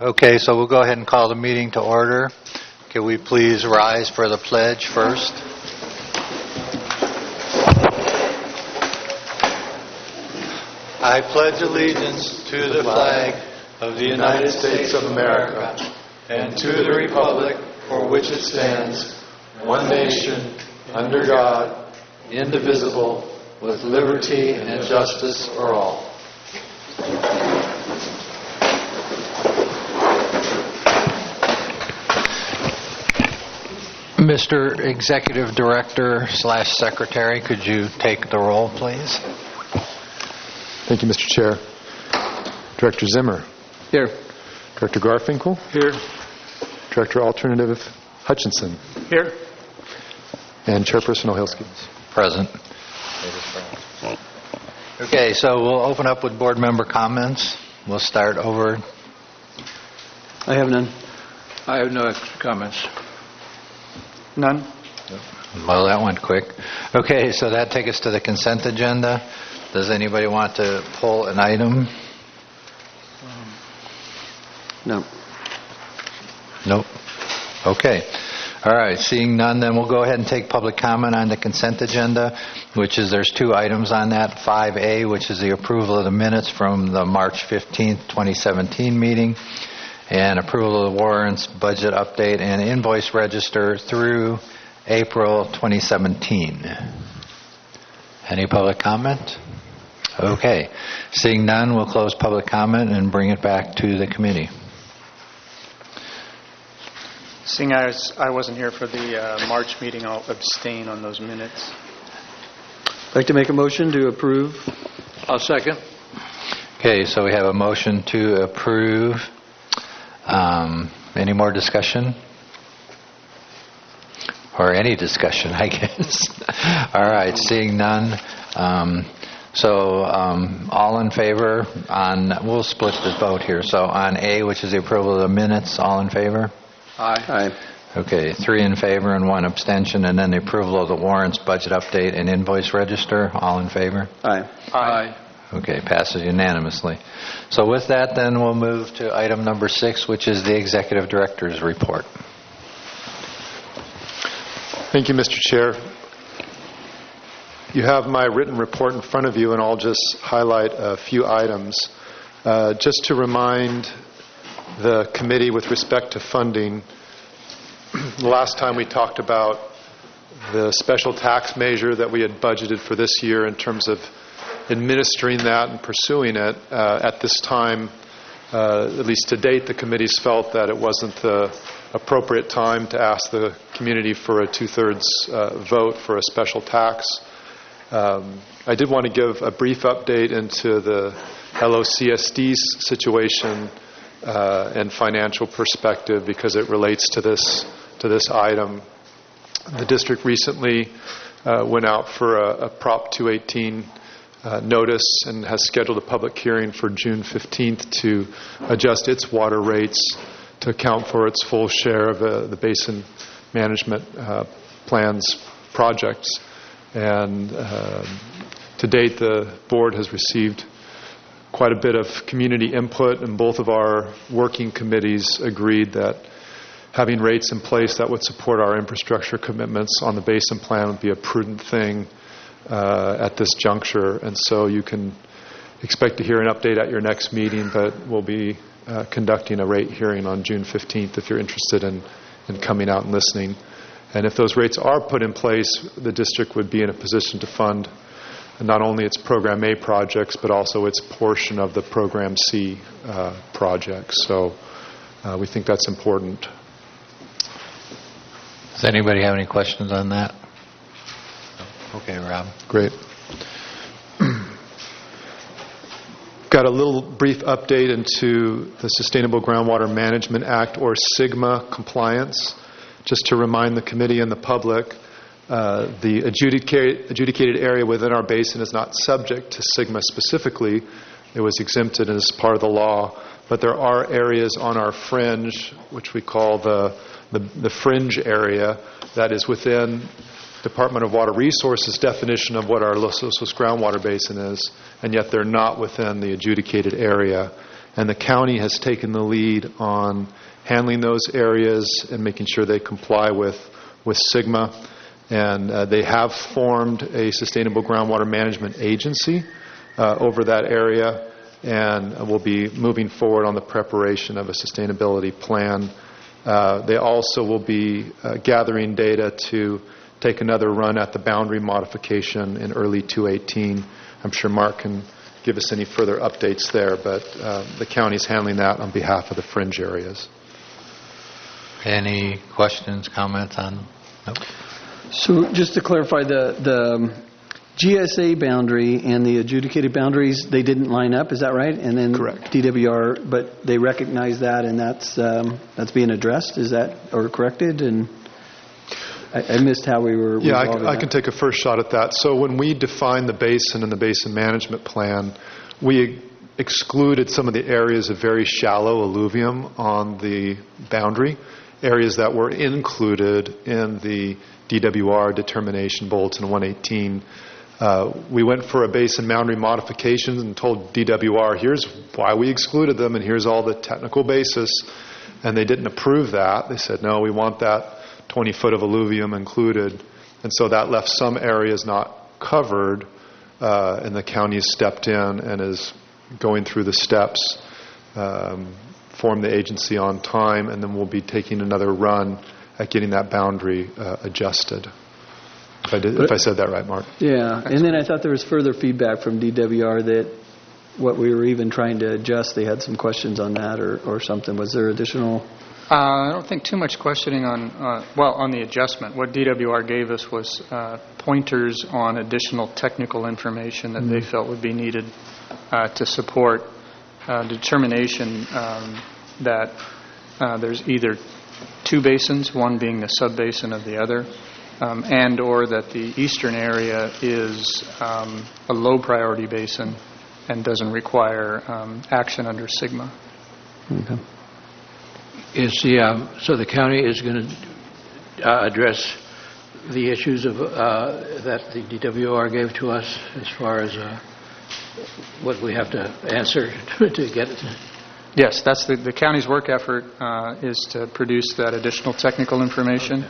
Okay, so we'll go ahead and call the meeting to order. Can we please rise for the pledge first? I pledge allegiance to the flag of the United States of America and to the republic for which it stands, one nation, under God, indivisible, with liberty and justice for all. Mr. Executive Director / Secretary, could you take the roll, please? Thank you, Mr. Chair. Director Zimmer. Here. Director Garfinkel. Here. Director Alternative Hutchinson. Here. And Chairperson Ohilski. Present. Okay, so we'll open up with board member comments. We'll start over. I have none. I have no extra comments. None. Well, that went quick. Okay, so that takes us to the consent agenda. Does anybody want to pull an item? No. Nope. Okay. All right, seeing none, then we'll go ahead and take public comment on the consent agenda, which is there's two items on that. 5A, which is the approval of the minutes from the March 15th, 2017 meeting, and approval of the warrants, budget update, and invoice register through April 2017. Any public comment? Okay. Seeing none, we'll close public comment and bring it back to the committee. Seeing I wasn't here for the March meeting, I'll abstain on those minutes. I'd like to make a motion to approve. I'll second. Okay, so we have a motion to approve. Any more discussion? Or any discussion, I guess. All right, seeing none. All in favor on, we'll split the vote here. So on A, which is the approval of the minutes, all in favor? Aye. Okay, 3 in favor and 1 abstention, and then the approval of the warrants, budget update, and invoice register, all in favor? Aye. Aye. Okay, passes unanimously. So with that, then we'll move to item number 6, which is the Executive Director's report. Thank you, Mr. Chair. You have my written report in front of you, and I'll just highlight a few items. Just to remind the committee with respect to funding, the last time we talked about the special tax measure that we had budgeted for this year in terms of administering that and pursuing it. At this time, at least to date, the committees felt that it wasn't the appropriate time to ask the community for a 2/3 vote for a special tax. I did want to give a brief update into the LOCSD's situation and financial perspective because it relates to this item. The district recently went out for a Prop 218 notice and has scheduled a public hearing for June 15th to adjust its water rates to account for its full share of the basin management plans projects. And to date, the board has received quite a bit of community input, and both of our working committees agreed that having rates in place that would support our infrastructure commitments on the basin plan would be a prudent thing at this juncture. And so you can expect to hear an update at your next meeting, but we'll be conducting a rate hearing on June 15th if you're interested in coming out and listening. And if those rates are put in place, the district would be in a position to fund not only its Program A projects, but also its portion of the Program C projects. So we think that's important. Does anybody have any questions on that? Okay, Rob. Great. Got a little brief update into the Sustainable Groundwater Management Act, or SGMA, compliance. Just to remind the committee and the public, the adjudicated area within our basin is not subject to SGMA specifically. It was exempted as part of the law. But there are areas on our fringe, which we call the fringe area, that is within Department of Water Resources' definition of what our Los Osos groundwater basin is, and yet they're not within the adjudicated area. and the county has taken the lead on handling those areas and making sure they comply with SGMA. And they have formed a sustainable groundwater management agency over that area, and will be moving forward on the preparation of a sustainability plan. They also will be gathering data to take another run at the boundary modification in early 2018. I'm sure Mark can give us any further updates there, but the county's handling that on behalf of the fringe areas. Any questions, comments on? Nope. So just to clarify, the GSA boundary and the adjudicated boundaries, they didn't line up, is that right? And then Correct. DWR, but they recognize that, and that's being addressed, is that, or corrected? And I missed how we were resolving that. I can take a first shot at that. So when we defined the basin and the basin management plan, we excluded some of the areas of very shallow alluvium on the boundary, areas that were included in the DWR determination bulletin 118. We went for a basin boundary modification and told DWR, here's why we excluded them and here's all the technical basis. And they didn't approve that. They said, no, we want that 20 foot of alluvium included. And so that left some areas not covered, and the county has stepped in and is going through the steps, formed the agency on time, and then we'll be taking another run at getting that boundary adjusted. If I said that right, Mark. Yeah, and then I thought there was further feedback from DWR that what we were even trying to adjust, they had some questions on that or something. Was there additional? I don't think too much questioning on the adjustment. What DWR gave us was pointers on additional technical information that they felt would be needed to support determination that there's either two basins, one being the sub-basin of the other, and or that the eastern area is a low priority basin and doesn't require action under SGMA. Okay. So the county is going to address the issues of that the DWR gave to us as far as what we have to answer to get it. Yes, that's the county's work effort is to produce that additional technical information.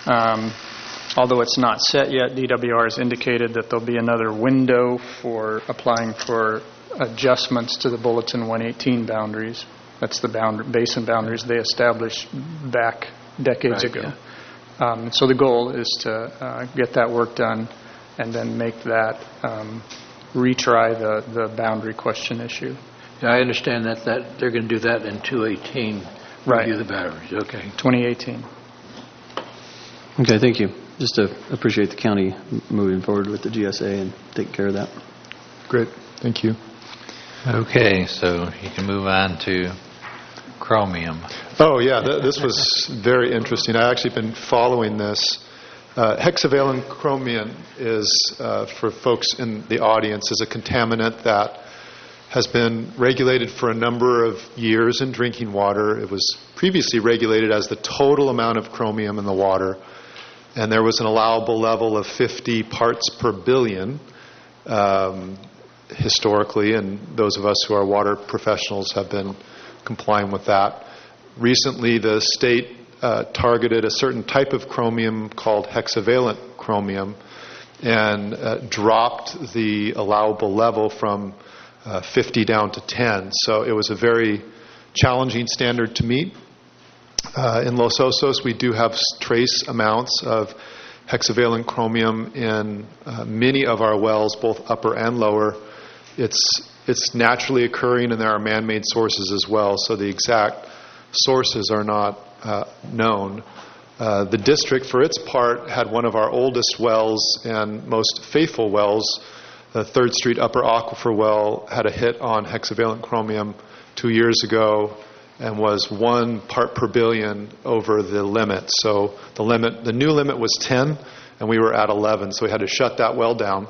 Okay. Although it's not set yet, DWR has indicated that there'll be another window for applying for adjustments to the Bulletin 118 boundaries. That's the basin boundaries they established back decades ago. Yeah. So the goal is to get that work done and then make that retry the boundary question issue. Yeah, I understand that they're going to do that in 2018. Right. Review the boundaries. Okay. 2018. Okay, thank you. Just to appreciate the county moving forward with the GSA and taking care of that. Great. Thank you. Okay, so you can move on to chromium. Oh, yeah, this was very interesting. I've actually been following this. Hexavalent chromium is, for folks in the audience, is a contaminant that has been regulated for a number of years in drinking water. It was previously regulated as the total amount of chromium in the water, and there was an allowable level of 50 parts per billion historically, and those of us who are water professionals have been complying with that. Recently, the state targeted a certain type of chromium called hexavalent chromium and dropped the allowable level from 50 down to 10. So it was a very challenging standard to meet. In Los Osos, we do have trace amounts of hexavalent chromium in many of our wells, both upper and lower. It's naturally occurring, and there are man-made sources as well, so the exact sources are not known. The district, for its part, had one of our oldest wells and most faithful wells. The 3rd Street Upper Aquifer well had a hit on hexavalent chromium 2 years ago and was 1 part per billion over the limit. So the new limit was 10, and we were at 11, so we had to shut that well down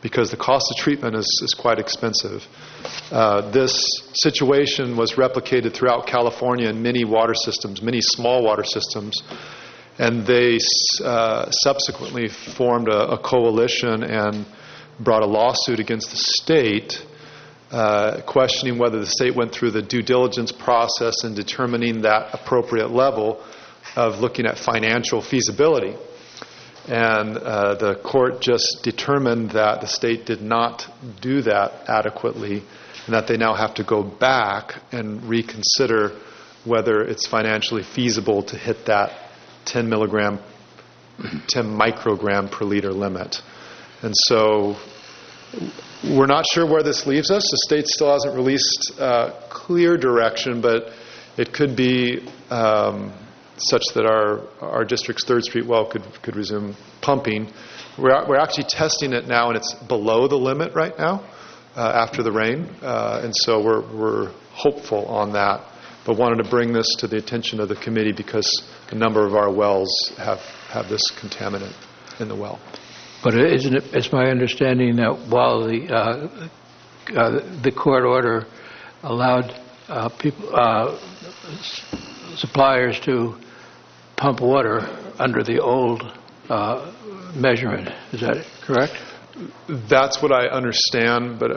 because the cost of treatment is quite expensive. This situation was replicated throughout California in many water systems, many small water systems, and they subsequently formed a coalition and brought a lawsuit against the state questioning whether the state went through the due diligence process in determining that appropriate level of looking at financial feasibility. And the court just determined that the state did not do that adequately, and that they now have to go back and reconsider whether it's financially feasible to hit that 10 microgram per liter limit. And so we're not sure where this leaves us. The state still hasn't released clear direction, but it could be such that our district's 3rd Street well could resume pumping. We're actually testing it now, and it's below the limit right now after the rain, and so we're hopeful on that. But wanted to bring this to the attention of the committee because a number of our wells have this contaminant in the well. But it's my understanding that while the court order allowed suppliers to pump water under the old measurement. Is that correct? That's what I understand, but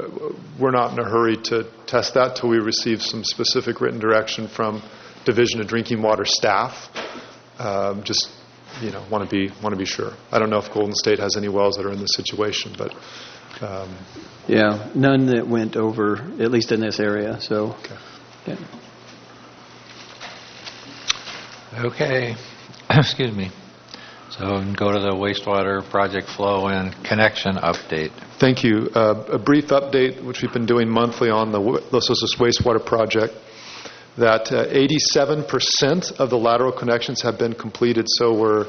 we're not in a hurry to test that till we receive some specific written direction from Division of Drinking Water staff. Just want to be sure. I don't know if Golden State has any wells that are in this situation, but yeah, none that went over, at least in this area. So. Okay. Yeah. Okay. Excuse me. So go to the wastewater project flow and connection update. Thank you. A brief update, which we've been doing monthly on the Los Osos wastewater project, that 87% of the lateral connections have been completed, so we're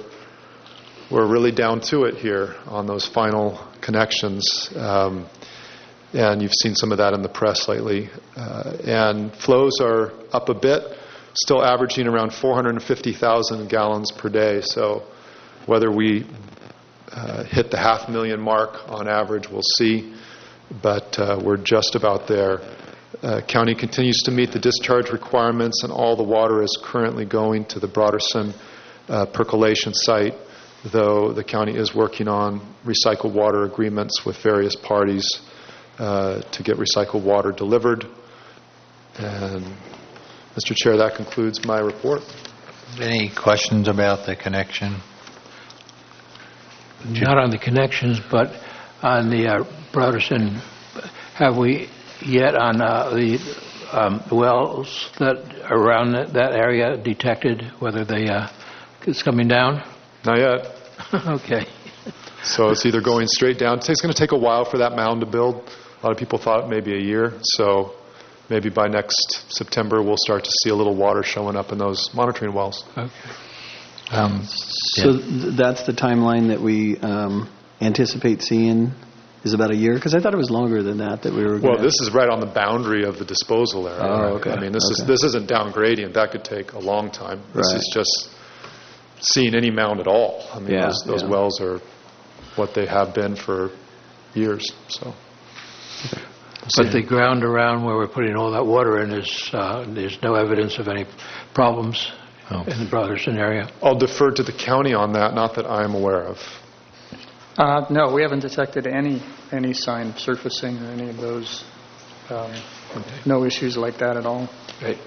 really down to it here on those final connections. And you've seen some of that in the press lately. And flows are up a bit, still averaging around 450,000 gallons per day. So whether we hit the 500,000 mark on average, we'll see. But we're just about there. County continues to meet the discharge requirements, and all the water is currently going to the Broderson percolation site, though the county is working on recycled water agreements with various parties to get recycled water delivered. And, Mr. Chair, that concludes my report. Any questions about the connection? Not on the connections, but on the Broderson. Have we yet on the wells that around that area detected whether it's coming down? Not yet. Okay. So it's either going straight down. It's going to take a while for that mound to build. A lot of people thought maybe a year. So maybe by next September we'll start to see a little water showing up in those monitoring wells. Okay. So that's the timeline that we anticipate seeing is about a year? Because I thought it was longer than that we were. Well, this is right on the boundary of the disposal area. Oh, okay. I mean, this isn't down gradient. That could take a long time. This is just seeing any mound at all. I mean, those wells are what they have been for years. So. But the ground around where we're putting all that water in there's no evidence of any problems in the Broderson area. I'll defer to the county on that, not that I'm aware of. No, we haven't detected any sign of surfacing or any of those. No issues like that at all. Great.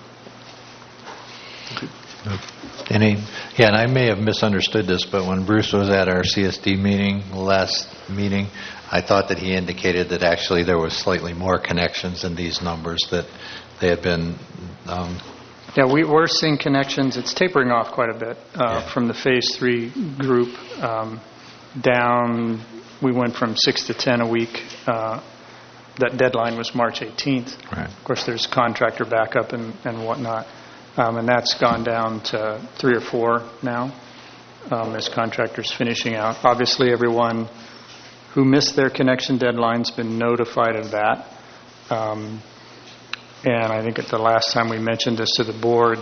And I may have misunderstood this, but when Bruce was at our CSD last meeting, I thought that he indicated that actually there was slightly more connections in these numbers, that they had been... Yeah, we're seeing connections. It's tapering off quite a bit from the Phase 3 group down. We went from 6 to 10 a week. That deadline was March 18th. Right. Of course, there's contractor backup and whatnot. And that's gone down to 3 or 4 now as contractors finishing out. Obviously, everyone who missed their connection deadline's been notified of that. And I think at the last time we mentioned this to the board,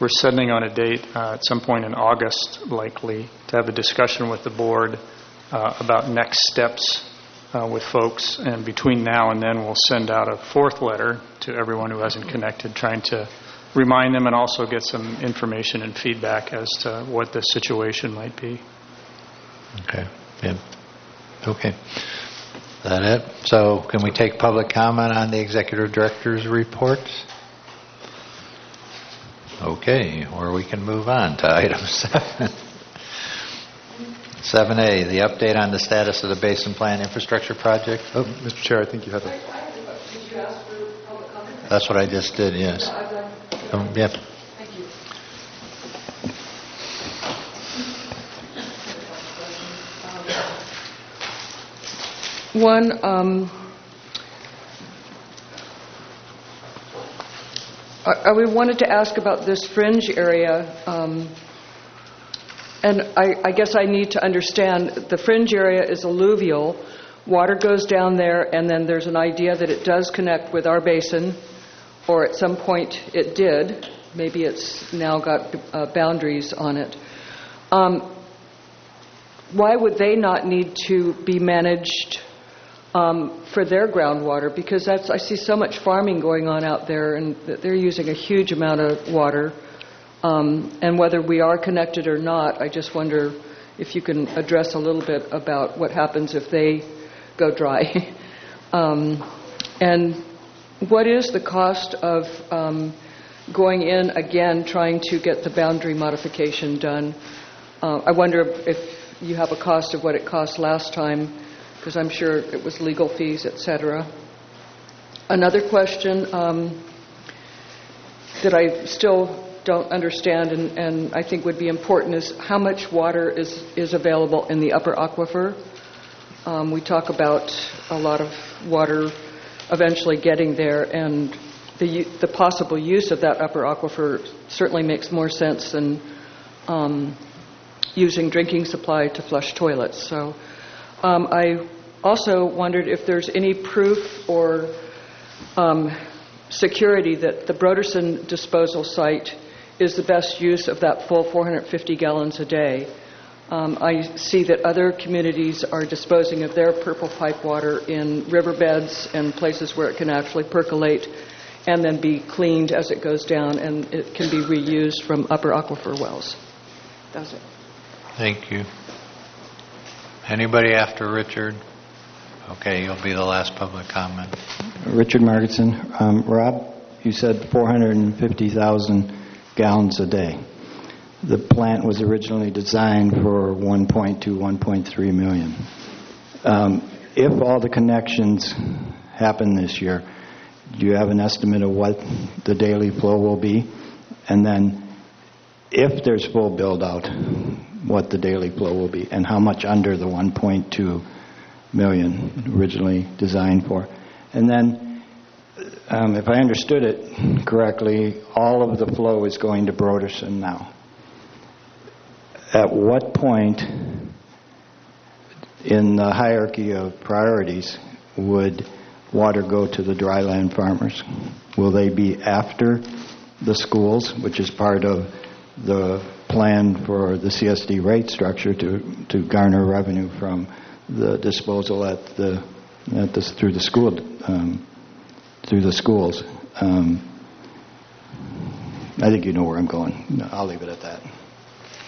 we're setting on a date at some point in August, likely, to have a discussion with the board about next steps with folks. And between now and then, we'll send out a 4th letter to everyone who hasn't connected, trying to remind them and also get some information and feedback as to what the situation might be. Okay. Yeah. Okay. that it? So can we take public comment on the executive director's reports? Okay, or we can move on to item 7. 7A, the update on the status of the Basin Plan infrastructure project. Oh, Mr. Chair, I think you have a... Did you ask for public comment? That's what I just did, yes. Yep. Thank you. One, we wanted to ask about this fringe area, and I guess I need to understand, the fringe area is alluvial, water goes down there, and then there's an idea that it does connect with our basin, or at some point it did. Maybe it's now got boundaries on it. Why would they not need to be managed for their groundwater? Because I see so much farming going on out there, and they're using a huge amount of water. And whether we are connected or not, I just wonder if you can address a little bit about what happens if they go dry. And what is the cost of going in again, trying to get the boundary modification done? I wonder if you have a cost of what it cost last time, because I'm sure it was legal fees, etc. Another question that I still don't understand and I think would be important is how much water is available in the upper aquifer. We talk about a lot of water eventually getting there, and the possible use of that upper aquifer certainly makes more sense than using drinking supply to flush toilets. So I also wondered if there's any proof or security that the Broderson disposal site is the best use of that full 450 gallons a day. I see that other communities are disposing of their purple pipe water in riverbeds and places where it can actually percolate and then be cleaned as it goes down, and it can be reused from upper aquifer wells. That's it. Thank you. Anybody after Richard? Okay, you'll be the last public comment. Richard Margetson. Rob, you said 450,000 gallons a day. The plant was originally designed for 1.2, 1.3 million. If all the connections happen this year, do you have an estimate of what the daily flow will be? And then if there's full build-out, what the daily flow will be, and how much under the 1.2 million originally designed for? And then, if I understood it correctly, all of the flow is going to Broderson now. At what point in the hierarchy of priorities would water go to the dryland farmers? Will they be after the schools, which is part of the plan for the CSD rate structure to garner revenue from the disposal through the schools? I think you know where I'm going. I'll leave it at that.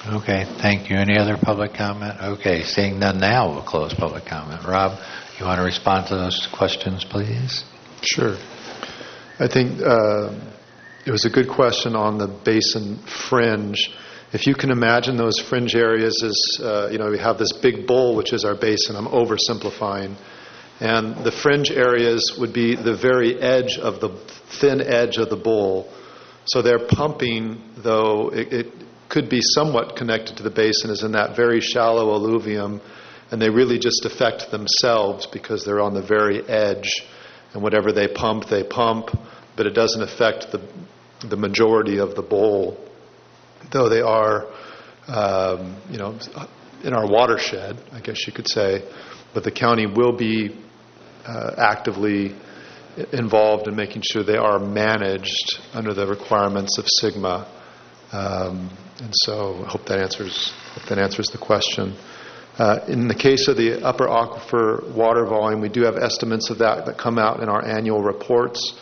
Okay, thank you. Any other public comment? Okay, seeing none now, we'll close public comment. Rob, you want to respond to those questions, please? Sure. I think it was a good question on the basin fringe. If you can imagine those fringe areas as, we have this big bowl, which is our basin. I'm oversimplifying. And the fringe areas would be the very edge of the thin edge of the bowl. So they're pumping, though it could be somewhat connected to the basin, is in that very shallow alluvium, and they really just affect themselves because they're on the very edge, and whatever they pump, but it doesn't affect the majority of the bowl, though they are, in our watershed, I guess you could say, but the county will be actively involved in making sure they are managed under the requirements of SGMA. And so I hope that answers the question. In the case of the upper aquifer water volume, we do have estimates of that come out in our annual reports.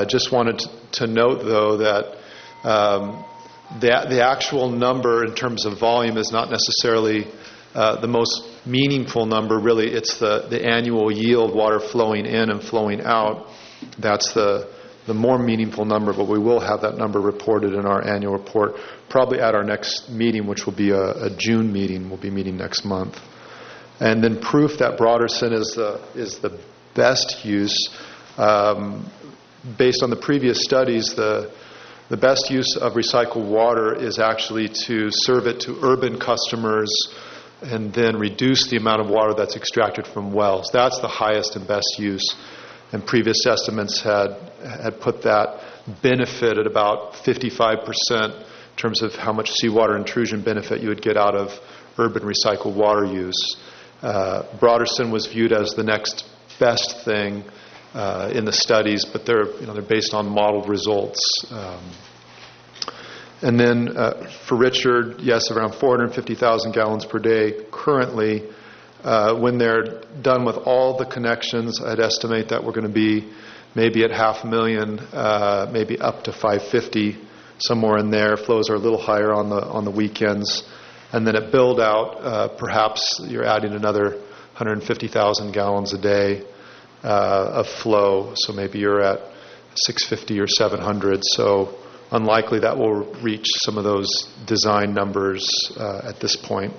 Just wanted to note, though, that the actual number in terms of volume is not necessarily the most meaningful number. Really, it's the annual yield, water flowing in and flowing out. That's the more meaningful number, but we will have that number reported in our annual report, probably at our next meeting, which will be a June meeting. We'll be meeting next month. And then proof that Broderson is the best use. Based on the previous studies, the best use of recycled water is actually to serve it to urban customers and then reduce the amount of water that's extracted from wells. That's the highest and best use. And previous estimates had put that benefit at about 55% in terms of how much seawater intrusion benefit you would get out of urban recycled water use. Broderson was viewed as the next best thing in the studies, but they're based on modeled results. And then for Richard, yes, around 450,000 gallons per day currently. When they're done with all the connections, I'd estimate that we're going to be maybe at 500,000, maybe up to 550, somewhere in there. Flows are a little higher on the weekends. And then at build out, perhaps you're adding another 150,000 gallons a day of flow. So maybe you're at 650 or 700. So unlikely that will reach some of those design numbers at this point.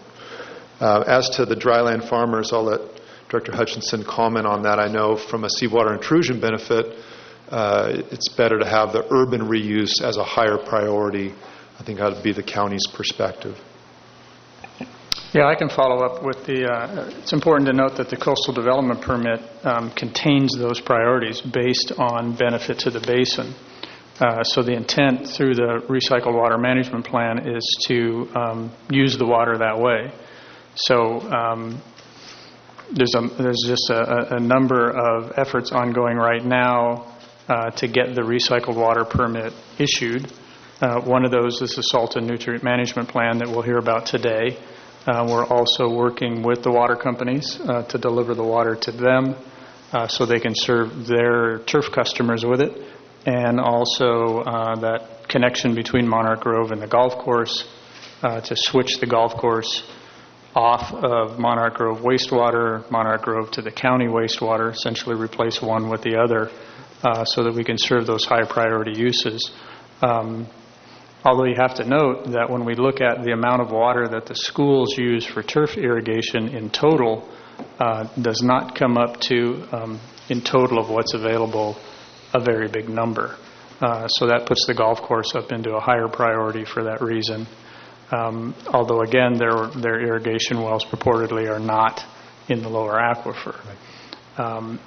As to the dryland farmers, I'll let Director Hutchinson comment on that. I know from a seawater intrusion benefit, it's better to have the urban reuse as a higher priority. I think that would be the county's perspective. Yeah, I can follow up with it's important to note that the coastal development permit contains those priorities based on benefit to the basin. So the intent through the recycled water management plan is to use the water that way. So there's just a number of efforts ongoing right now to get the recycled water permit issued. One of those is the salt and nutrient management plan that we'll hear about today. We're also working with the water companies to deliver the water to them so they can serve their turf customers with it. And also that connection between Monarch Grove and the golf course to switch the golf course off of Monarch Grove wastewater, Monarch Grove to the county wastewater, essentially replace one with the other so that we can serve those high priority uses. Although you have to note that when we look at the amount of water that the schools use for turf irrigation in total does not come up to, in total of what's available, a very big number. So that puts the golf course up into a higher priority for that reason. Although, again, their irrigation wells purportedly are not in the lower aquifer.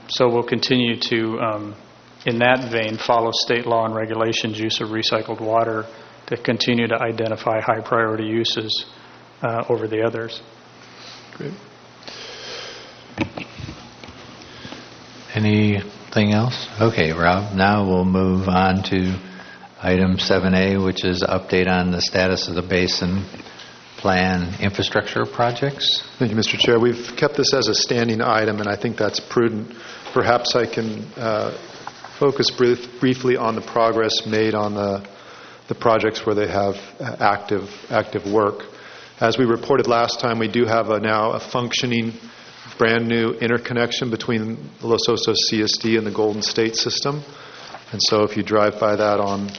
So we'll continue to, in that vein, follow state law and regulations use of recycled water to continue to identify high priority uses over the others. Great. Anything else? Okay, Rob, now we'll move on to item 7A, which is update on the status of the basin plan infrastructure projects. Thank you, Mr. Chair. We've kept this as a standing item, and I think that's prudent. Perhaps I can focus briefly on the progress made on the projects where they have active work. As we reported last time, we do have now a functioning brand new interconnection between the Los Osos CSD and the Golden State system. And so if you drive by that on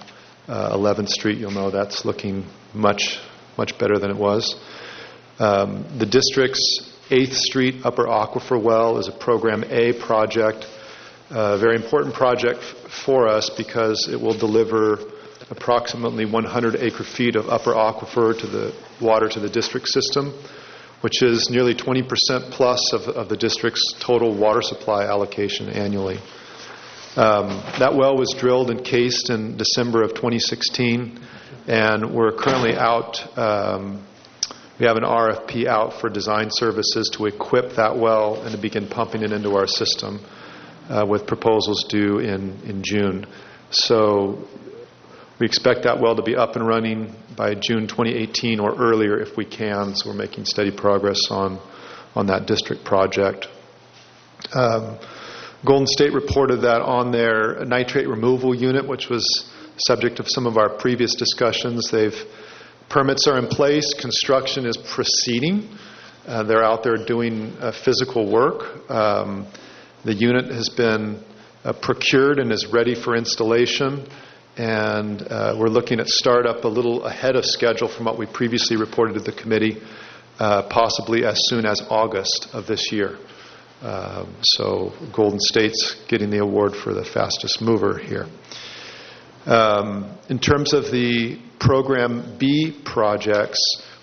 11th Street, you'll know that's looking much better than it was. The district's 8th Street Upper Aquifer Well is a Program A project, a very important project for us because it will deliver approximately 100 acre-feet of upper aquifer to the water to the district system, which is nearly 20% plus of the district's total water supply allocation annually. That well was drilled and cased in December of 2016, and we're currently out. We have an RFP out for design services to equip that well and to begin pumping it into our system with proposals due in June. So we expect that well to be up and running by June 2018 or earlier if we can, so we're making steady progress on that district project. Golden State reported that on their nitrate removal unit, which was subject of some of our previous discussions, permits are in place, construction is proceeding. They're out there doing physical work. The unit has been procured and is ready for installation, and we're looking at startup a little ahead of schedule from what we previously reported to the committee, possibly as soon as August of this year. So Golden State's getting the award for the fastest mover here. In terms of the Program B projects,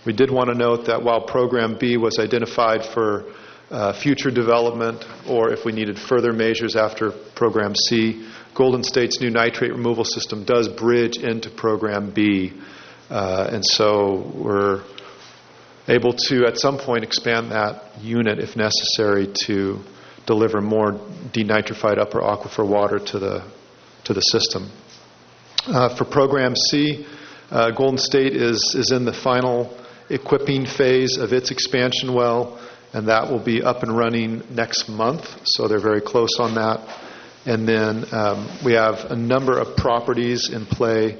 we did want to note that while Program B was identified for future development, or if we needed further measures after Program C, Golden State's new nitrate removal system does bridge into Program B. And so we're able to, at some point, expand that unit if necessary to deliver more denitrified upper aquifer water to the system. For Program C, Golden State is in the final equipping phase of its expansion well, and that will be up and running next month, so they're very close on that. And then we have a number of properties in play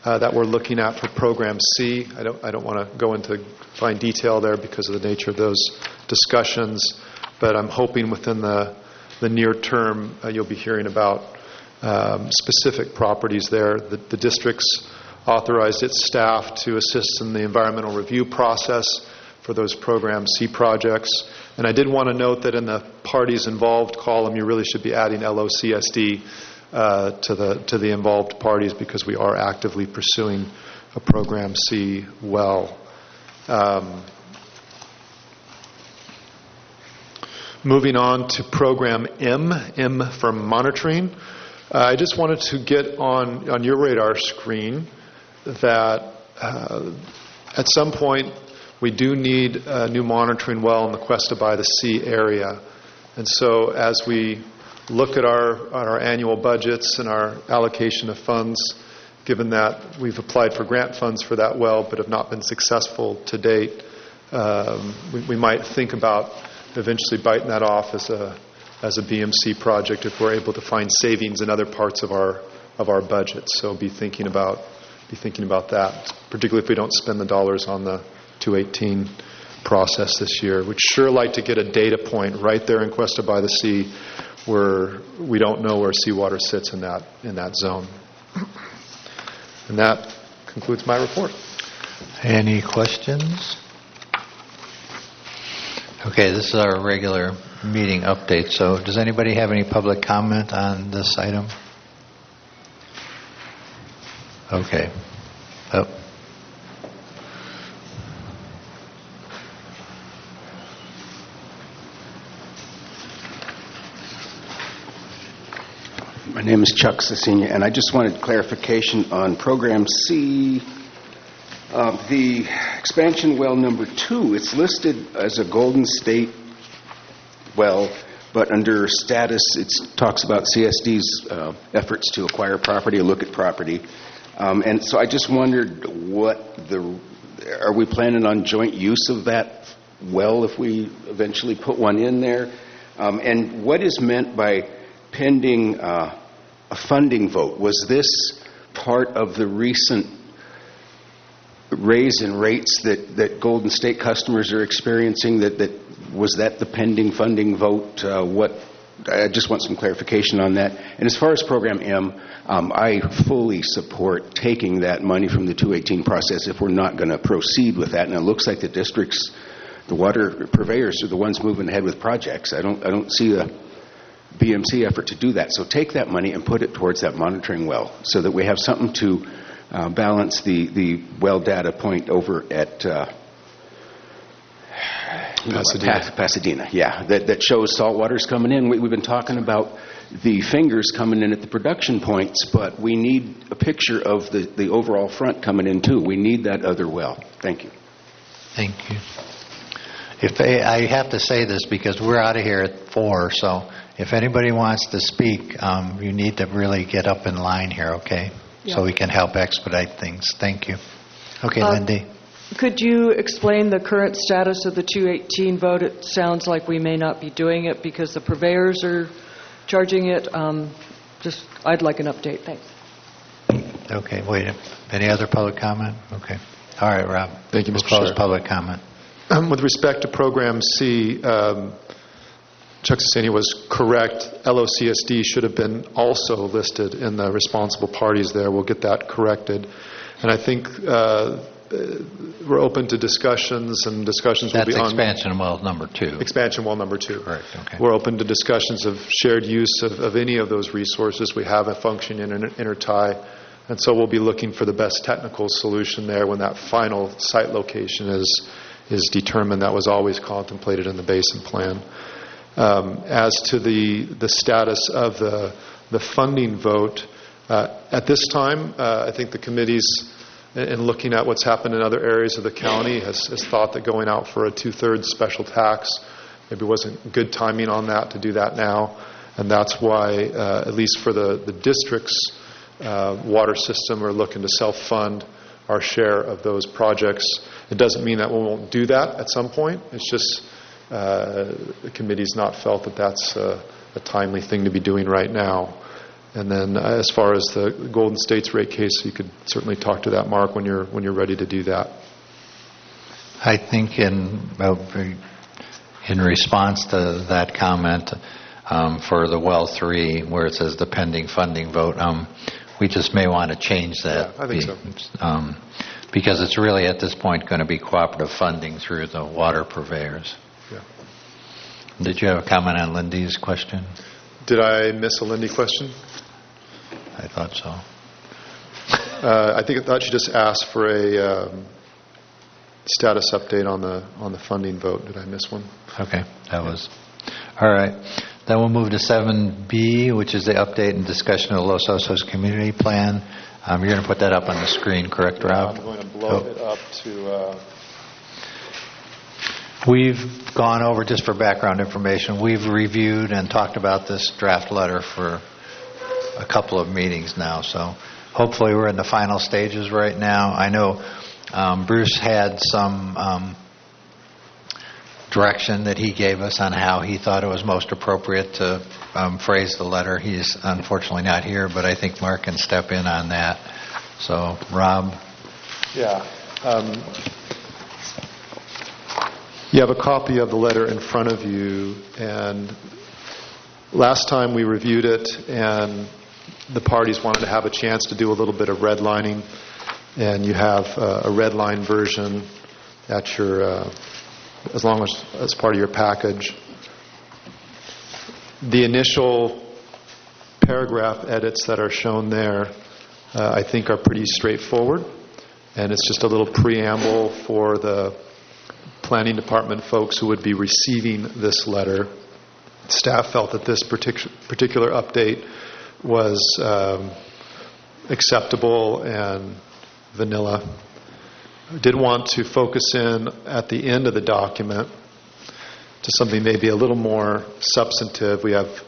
that we're looking at for Program C. I don't want to go into fine detail there because of the nature of those discussions, but I'm hoping within the near term you'll be hearing about specific properties there. The district's authorized its staff to assist in the environmental review process for those Program C projects. And I did want to note that in the parties involved column, you really should be adding LOCSD to the involved parties, because we are actively pursuing a Program C well. Moving on to Program M for monitoring. I just wanted to get on your radar screen that at some point we do need a new monitoring well in the Cuesta by the Sea area. And so as we look at our annual budgets and our allocation of funds, given that we've applied for grant funds for that well but have not been successful to date, we might think about eventually biting that off as a BMC project if we're able to find savings in other parts of our budget. So be thinking about that, particularly if we don't spend the dollars on the 218 process this year. We'd sure like to get a data point right there in Cuesta by the Sea where we don't know where seawater sits in that zone. And that concludes my report. Any questions? Okay, this is our regular meeting update. So does anybody have any public comment on this item? Okay. Oh. My name is Chuck Cecina, and I just wanted clarification on Program C. The expansion well number 2, it's listed as a Golden State well, but under status it talks about CSD's efforts to acquire property or look at property. And so I just wondered are we planning on joint use of that well if we eventually put one in there? And what is meant by pending a funding vote? Was this part of the recent raise in rates that Golden State customers are experiencing? Was that the pending funding vote? I just want some clarification on that. And as far as Program M, I fully support taking that money from the 218 process if we're not going to proceed with that. And it looks like the water purveyors are the ones moving ahead with projects. I don't see a BMC effort to do that. So take that money and put it towards that monitoring well so that we have something to balance the well data point over at Pasadena, yeah, that shows salt water's coming in. We've been talking about the fingers coming in at the production points, but we need a picture of the overall front coming in too. We need that other well. Thank you. Thank you. I have to say this because we're out of here at 4, so if anybody wants to speak, you need to really get up in line here, okay? Yeah. So we can help expedite things. Thank you. Okay, Lindy. Could you explain the current status of the 218 vote? It sounds like we may not be doing it because the purveyors are charging it. I'd like an update. Thanks. Okay, wait. Any other public comment? Okay. All right, Rob. Thank you, Mr. We'll close Chair. public comment. with respect to Program C, Chuck Cicigna was correct. LOCSD should have been also listed in the responsible parties there. We'll get that corrected. And I think we're open to discussions, and discussions will be on... That's expansion well number 2. Expansion well number 2. Correct, okay. We're open to discussions of shared use of any of those resources. We have a functioning intertie, and so we'll be looking for the best technical solution there when that final site location is determined. That was always contemplated in the basin plan. As to the status of the funding vote, at this time, I think the committee's, in looking at what's happened in other areas of the county, has thought that going out for a 2/3 special tax maybe wasn't good timing on that to do that now. And that's why, at least for the district's water system, we're looking to self-fund our share of those projects. It doesn't mean that we won't do that at some point. It's just the committee's not felt that that's a timely thing to be doing right now. And then as far as the Golden State's rate case, you could certainly talk to that, Mark, when you're ready to do that. I think in response to that comment for the well 3, where it says the pending funding vote, we just may want to change that. Yeah, I think so. Because it's really at this point going to be cooperative funding through the water purveyors. Yeah. Did you have a comment on Lindy's question? Did I miss a Lindy question? I thought so. I thought she just asked for a status update on the funding vote. Did I miss one? Okay, that was all right. Then we'll move to 7B, which is the update and discussion of the Los Osos Community Plan. You're going to put that up on the screen, correct, Rob? I'm going to blow it up to... We've gone over, just for background information, we've reviewed and talked about this draft letter for a couple of meetings now, so hopefully we're in the final stages right now. I know Bruce had some direction that he gave us on how he thought it was most appropriate to phrase the letter. He's unfortunately not here, but I think Mark can step in on that. So, Rob? Yeah. You have a copy of the letter in front of you, and last time we reviewed it, and the parties wanted to have a chance to do a little bit of redlining, and you have a redline version at your, as part of your package. The initial paragraph edits that are shown there, I think, are pretty straightforward, and it's just a little preamble for the planning department folks who would be receiving this letter. Staff felt that this particular update was acceptable and vanilla. I did want to focus in at the end of the document to something maybe a little more substantive. We have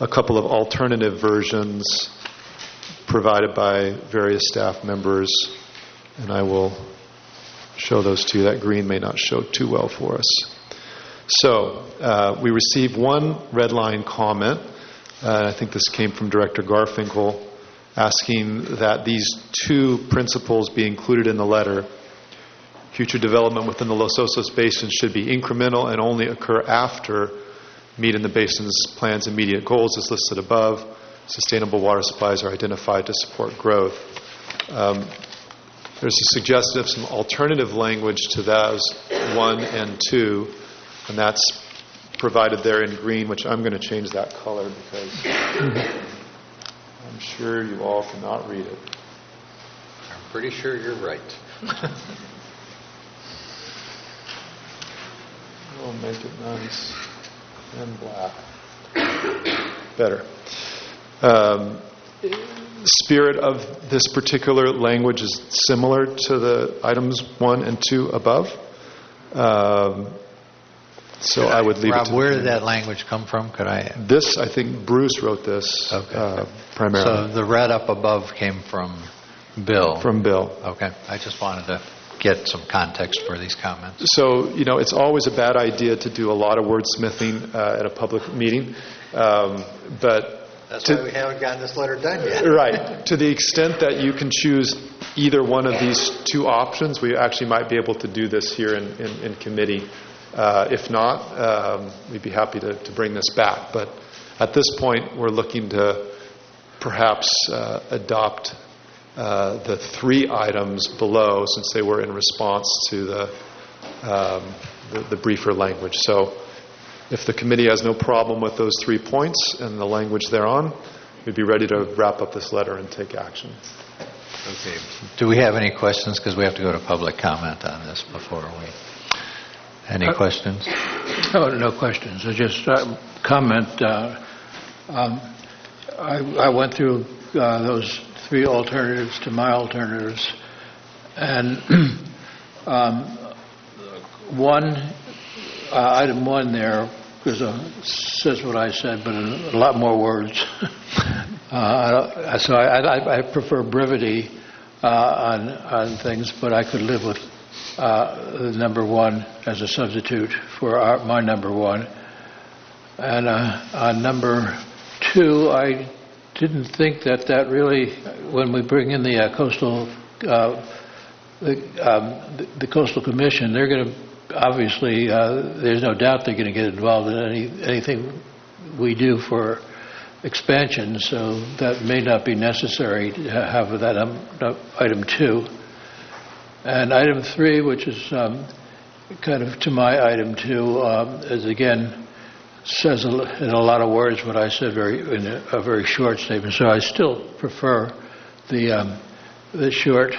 a couple of alternative versions provided by various staff members, and I will show those to you. That green may not show too well for us. So we received one red line comment. I think this came from Director Garfinkel, asking that these 2 principles be included in the letter. Future development within the Los Osos Basin should be incremental and only occur after meeting the basin's plan's immediate goals as listed above. Sustainable water supplies are identified to support growth. There's a suggestion of some alternative language to those 1 and 2, and that's provided there in green, which I'm going to change that color because I'm sure you all cannot read it. I'm pretty sure you're right. We'll make it nice and black. Better. Spirit of this particular language is similar to the items 1 and 2 above. So I would leave Rob, it to where did that language come from? Could I? This, I think Bruce wrote this primarily. So the red up above came from Bill. From Bill. Okay. I just wanted to get some context for these comments. So, it's always a bad idea to do a lot of wordsmithing at a public meeting. But That's why we haven't gotten this letter done yet. Right. To the extent that you can choose either one of these two options, we actually might be able to do this here in committee. If not, we'd be happy to bring this back. But at this point, we're looking to perhaps adopt the three items below, since they were in response to the briefer language. So if the committee has no problem with those 3 points and the language thereon, we'd be ready to wrap up this letter and take action. Okay. Do we have any questions? Because we have to go to public comment on this before we... Any questions? Oh, no questions. I just comment. I went through those three alternatives to my alternatives, and item one there says what I said, but in a lot more words. So I prefer brevity on things, but I could live with the number one as a substitute for my number one. And on number two, I didn't think that really, when we bring in the coastal commission, they're going to obviously. There's no doubt they're going to get involved in anything we do for expansion. So that may not be necessary to have that item two. And item three, which is kind of to my item two, is again says in a lot of words what I said in a very short statement. So I still prefer the short,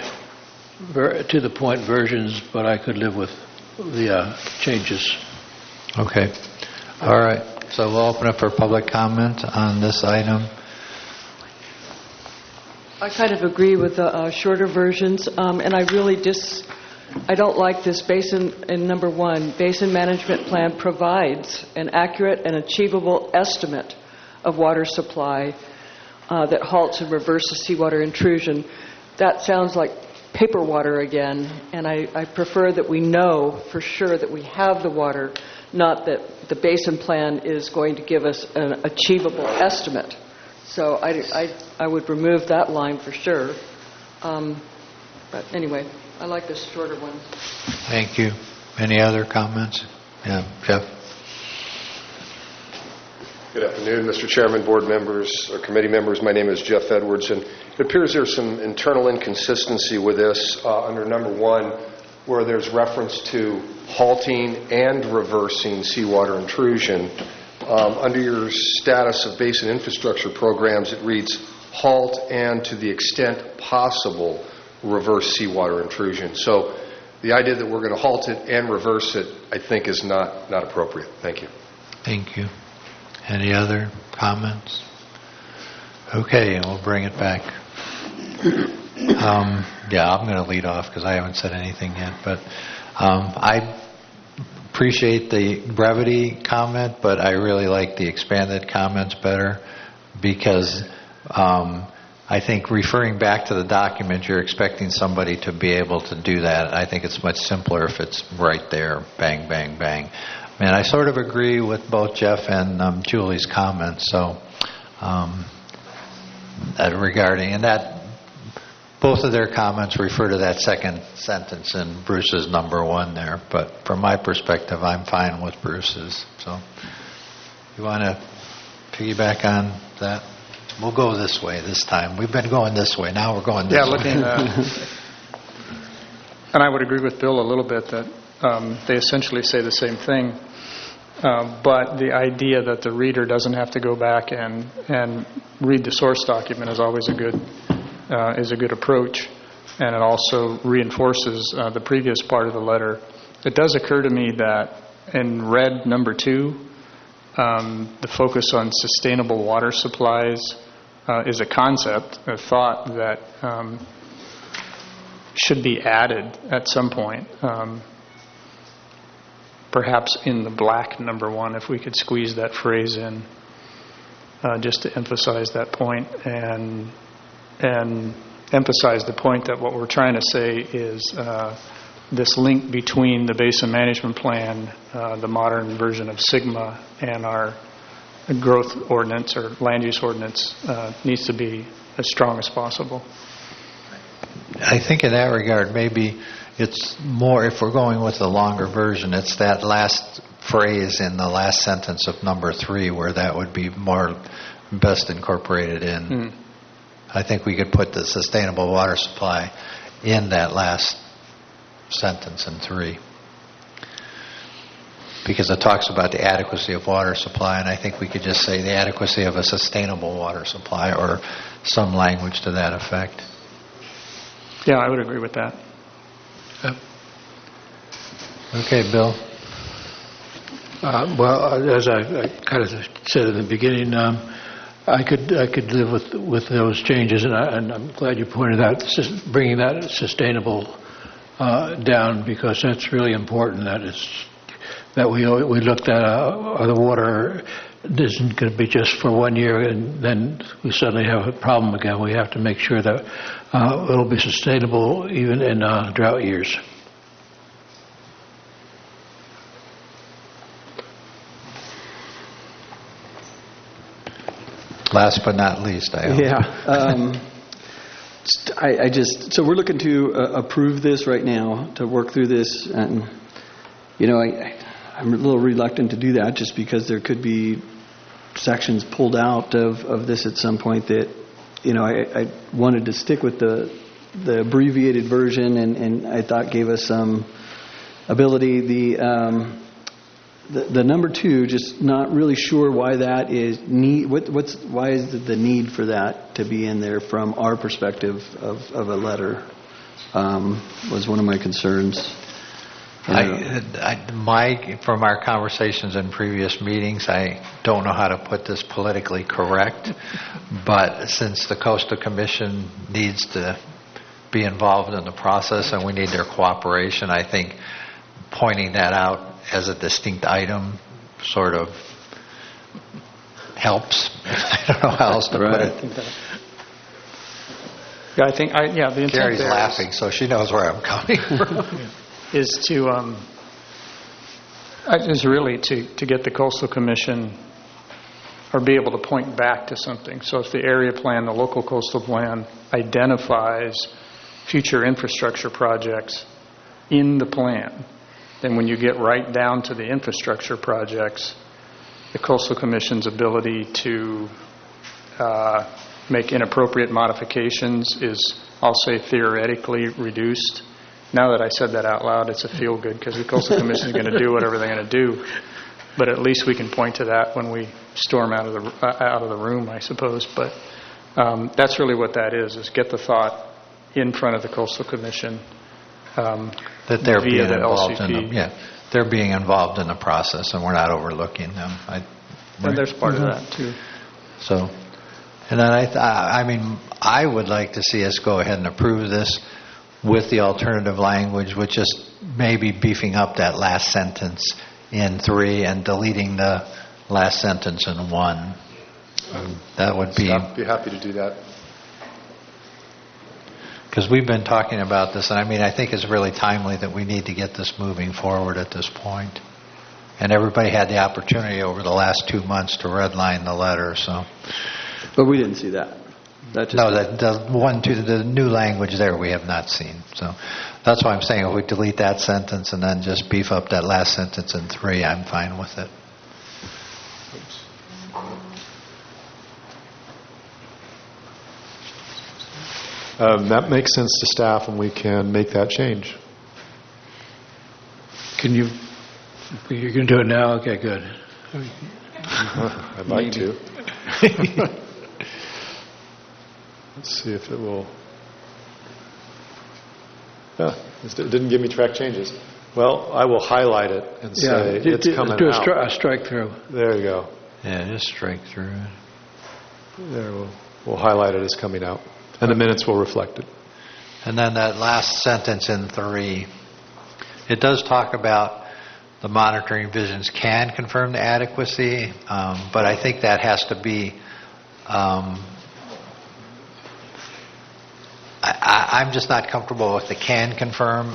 to the point versions, but I could live with the changes. Okay. All right. So we'll open up for public comment on this item. I kind of agree with the shorter versions, and I really I don't like this basin in number one. Basin management plan provides an accurate and achievable estimate of water supply that halts and reverses seawater intrusion. That sounds like paper water again, and I prefer that we know for sure that we have the water, not that the basin plan is going to give us an achievable estimate. So I would remove that line for sure. But anyway, I like this shorter one. Thank you. Any other comments? Yeah, Jeff? Good afternoon, Mr. Chairman, board members, or committee members. My name is Jeff Edwards, and it appears there's some internal inconsistency with this under number one, where there's reference to halting and reversing seawater intrusion. Under your status of basin infrastructure programs, it reads halt and, to the extent possible, reverse seawater intrusion. So the idea that we're going to halt it and reverse it, I think, is not appropriate. Thank you. Thank you. Any other comments? Okay, we'll bring it back. Yeah, I'm going to lead off because I haven't said anything yet. But I appreciate the brevity comment, but I really like the expanded comments better because I think referring back to the document, you're expecting somebody to be able to do that. I think it's much simpler if it's right there, bang, bang, bang. And I sort of agree with both Jeff and Julie's comments. So regarding, and that both of their comments refer to that second sentence in Bruce's number one there. But from my perspective, I'm fine with Bruce's. So you want to piggyback on that? We'll go this way this time. We've been going this way. Now we're going this way. Looking and I would agree with Bill a little bit that they essentially say the same thing. But the idea that the reader doesn't have to go back and read the source document is always a good approach, and it also reinforces the previous part of the letter. It does occur to me that in red number two, the focus on sustainable water supplies is a concept, a thought that should be added at some point. Perhaps in the black number one, if we could squeeze that phrase in, just to emphasize that point and emphasize the point that what we're trying to say is this link between the basin management plan, the modern version of Sigma, and our growth ordinance or land use ordinance needs to be as strong as possible. I think in that regard, maybe it's more, if we're going with the longer version, it's that last phrase in the last sentence of number 3 where that would be more best incorporated in. I think we could put the sustainable water supply in that last sentence in 3. Because it talks about the adequacy of water supply, and I think we could just say the adequacy of a sustainable water supply or some language to that effect. Yeah, I would agree with that. Okay, Bill. Well, as I kind of said in the beginning, I could live with those changes, and I'm glad you pointed out bringing that sustainable down, because that's really important. That we looked at the water isn't going to be just for 1 year and then we suddenly have a problem again. We have to make sure that it'll be sustainable even in drought years. Last but not least, I hope. Yeah. So we're looking to approve this right now, to work through this, and I'm a little reluctant to do that just because there could be sections pulled out of this at some point that, I wanted to stick with the abbreviated version and I thought gave us some ability. The number 2, just not really sure why that is why is the need for that to be in there from our perspective of a letter, was one of my concerns. From our conversations in previous meetings, I don't know how to put this politically correct, but since the Coastal Commission needs to be involved in the process and we need their cooperation, I think pointing that out as a distinct item sort of helps. I don't know how else to put it. Yeah, the intent Gary's there laughing, so she knows where I'm coming from. is really to get the Coastal Commission or be able to point back to something. So if the area plan, the local coastal plan, identifies future infrastructure projects in the plan, then when you get right down to the infrastructure projects, the Coastal Commission's ability to make inappropriate modifications is, I'll say, theoretically reduced. Now that I said that out loud, it's a feel-good because the Coastal Commission is going to do whatever they're going to do. But at least we can point to that when we storm out of the room, I suppose. But that's really what that is get the thought in front of the Coastal Commission that they're via being the involved LCP. they're being involved in the process, and we're not overlooking them. And there's part of that too. So, and then I would like to see us go ahead and approve this with the alternative language, which is maybe beefing up that last sentence in 3 and deleting the last sentence in 1. That would be... I'd be happy to do that. Because we've been talking about this, and I think it's really timely that we need to get this moving forward at this point. And everybody had the opportunity over the last 2 months to redline the letter, so... But we didn't see that. The new language there we have not seen. So that's why I'm saying if we delete that sentence and then just beef up that last sentence in 3, I'm fine with it. That makes sense to staff, and we can make that change. You're going to do it now? Okay, good. I'd like to. Let's see if it will... it didn't give me track changes. Well, I will highlight it and say it's coming do out. a strike through. There you go. Yeah, just strike through it. There, we'll highlight it as coming out. And the minutes will reflect it. And then that last sentence in 3, it does talk about the monitoring visions can confirm the adequacy, but I think that has to be... I'm just not comfortable with the can confirm.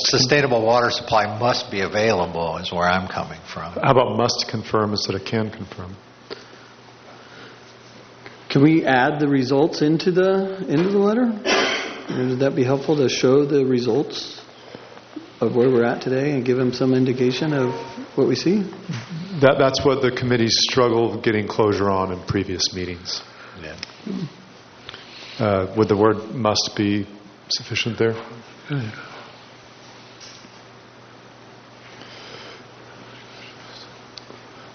sustainable water supply must be available is where I'm coming from. How about must confirm instead of can confirm? Can we add the results into the letter? Would that be helpful to show the results of where we're at today and give them some indication of what we see? That's what the committee struggled getting closure on in previous meetings. Yeah. Would the word must be sufficient there?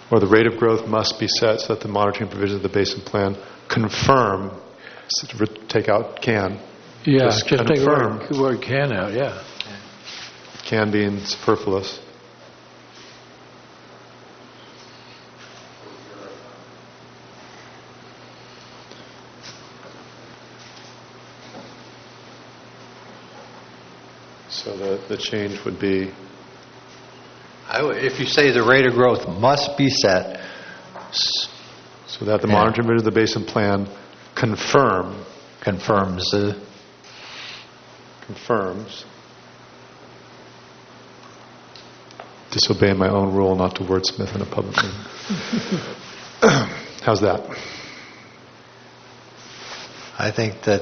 Or the rate of growth must be set so that the monitoring provisions of the basin plan confirm, take out can. Yeah, just take confirm. the word can out, yeah. Can being superfluous. So the change would be... If you say the rate of growth must be set... So that the monitoring provisions of the basin plan confirms disobeying my own rule not to wordsmith in a public meeting. How's that? I think that,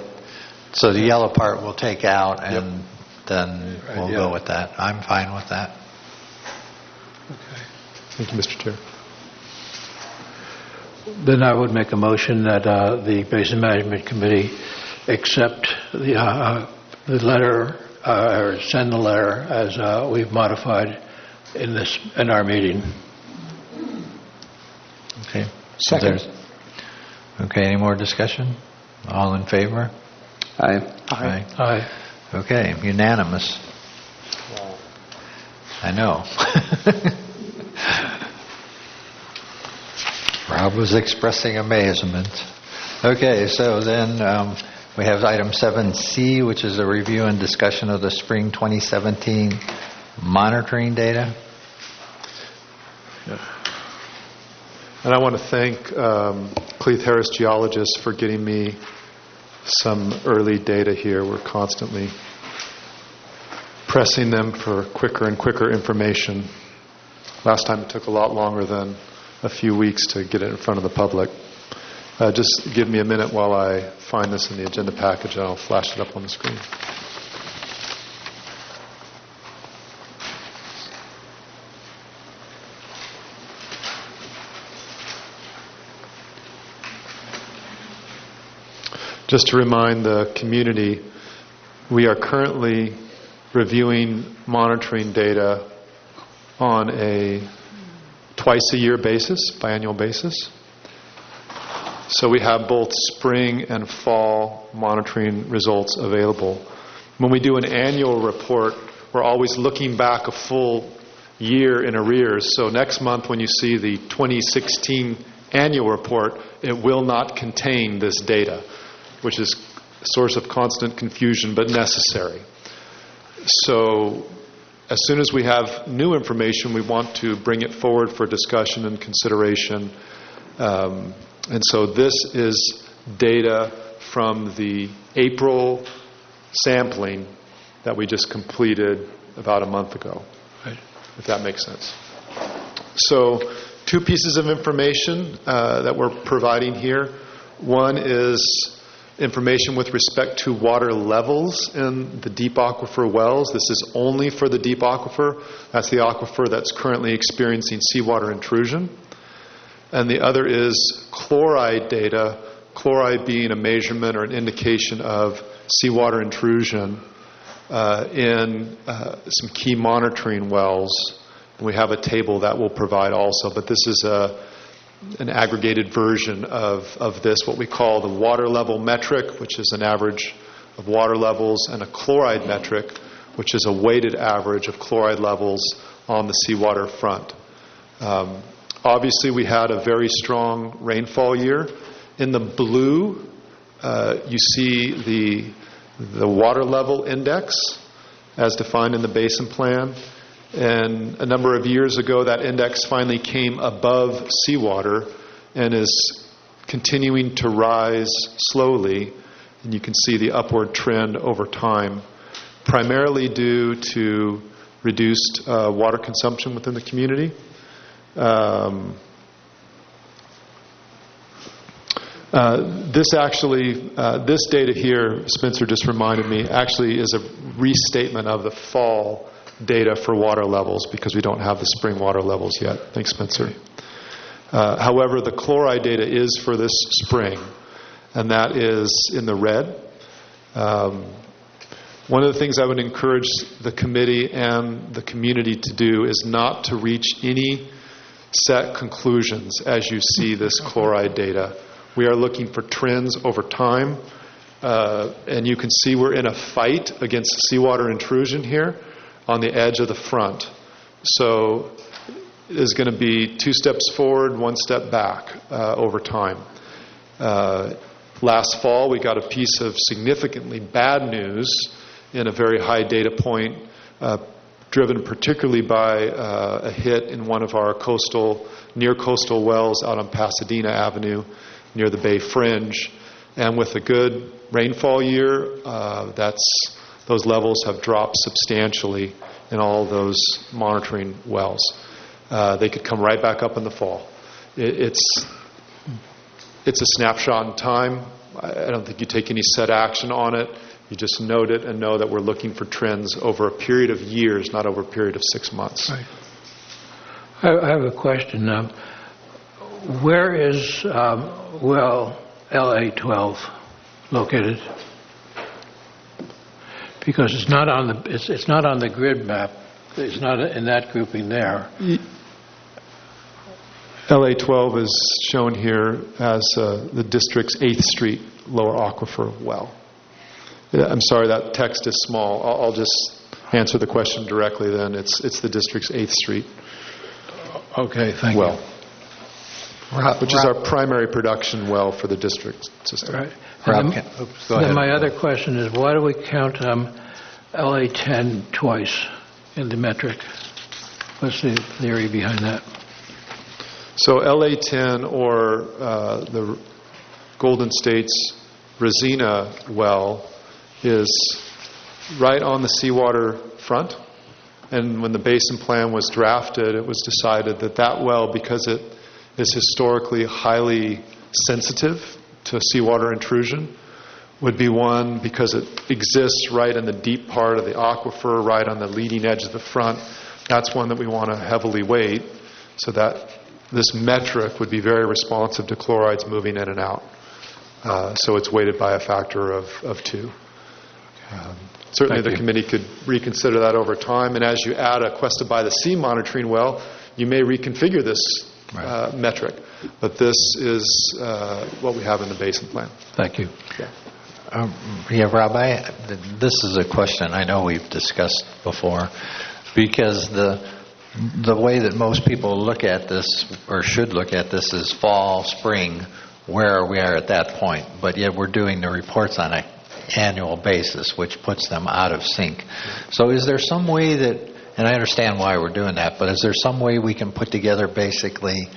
so the yellow part we'll take out and then we'll go with that. I'm fine with that. Okay. Thank you, Mr. Chair. Then I would make a motion that the Basin Management Committee accept the letter, or send the letter as we've modified in our meeting. Okay. Second. Okay, any more discussion? All in favor? Aye. Aye. Okay, unanimous. Wow. I know. Rob was expressing amazement. Okay, so then we have item 7C, which is a review and discussion of the spring 2017 monitoring data. And I want to thank Cleith Harris Geologists for getting me some early data here. We're constantly pressing them for quicker and quicker information. Last time it took a lot longer than a few weeks to get it in front of the public. Just give me a minute while I find this in the agenda package and I'll flash it up on the screen. Just to remind the community, we are currently reviewing monitoring data on a twice-a-year basis, biannual basis. So we have both spring and fall monitoring results available. When we do an annual report, we're always looking back a full year in arrears. So next month when you see the 2016 annual report, it will not contain this data, which is a source of constant confusion but necessary. So as soon as we have new information, we want to bring it forward for discussion and consideration. And so this is data from the April sampling that we just completed about a month ago, if that makes sense. So 2 pieces of information that we're providing here. One is information with respect to water levels in the deep aquifer wells. This is only for the deep aquifer. That's the aquifer that's currently experiencing seawater intrusion. And the other is chloride data, chloride being a measurement or an indication of seawater intrusion in some key monitoring wells. And we have a table that we'll provide also, but this is an aggregated version of this, what we call the water level metric, which is an average of water levels, and a chloride metric, which is a weighted average of chloride levels on the seawater front. Obviously, we had a very strong rainfall year. In the blue, you see the water level index as defined in the basin plan. And a number of years ago, that index finally came above seawater and is continuing to rise slowly. And you can see the upward trend over time. primarily due to reduced water consumption within the community. This data here, Spencer just reminded me, actually is a restatement of the fall data for water levels because we don't have the spring water levels yet. Thanks, Spencer. However, the chloride data is for this spring, and that is in the red. One of the things I would encourage the committee and the community to do is not to reach any set conclusions as you see this chloride data. We are looking for trends over time, and you can see we're in a fight against seawater intrusion here on the edge of the front. So there's going to be 2 steps forward, 1 step back over time. Last fall, we got a piece of significantly bad news in a very high data point, driven particularly by a hit in one of our near coastal wells out on Pasadena Avenue near the Bay Fringe. And with a good rainfall year, those levels have dropped substantially in all of those monitoring wells. They could come right back up in the fall. It's a snapshot in time. I don't think you take any set action on it. You just note it and know that we're looking for trends over a period of years, not over a period of 6 months. Right. I have a question. Where is well LA12 located? Because it's not on the grid map. It's not in that grouping there. LA12 is shown here as the district's 8th Street lower aquifer well. I'm sorry, that text is small. I'll just answer the question directly then. It's the district's 8th Street. Okay, thank well, you. Which is our primary production well for the district system. Right. Rob, go ahead. My other question is, why do we count LA10 twice in the metric? What's the theory behind that? So LA10, or the Golden State's Resina well, is right on the seawater front. And when the basin plan was drafted, it was decided that well, because it is historically highly sensitive to seawater intrusion, would be one because it exists right in the deep part of the aquifer, right on the leading edge of the front. That's one that we want to heavily weight so that this metric would be very responsive to chlorides moving in and out. So it's weighted by a factor of 2. Certainly the committee could reconsider that over time, and as you add a Cuesta by the Sea monitoring well, you may reconfigure this metric. But this is what we have in the basin plan. Thank you. Rob, this is a question I know we've discussed before, because the way that most people look at this, or should look at this, is fall, spring, where we are at that point. But yet we're doing the reports on an annual basis, which puts them out of sync. So is there some way that, and I understand why we're doing that, but is there some way we can put together basically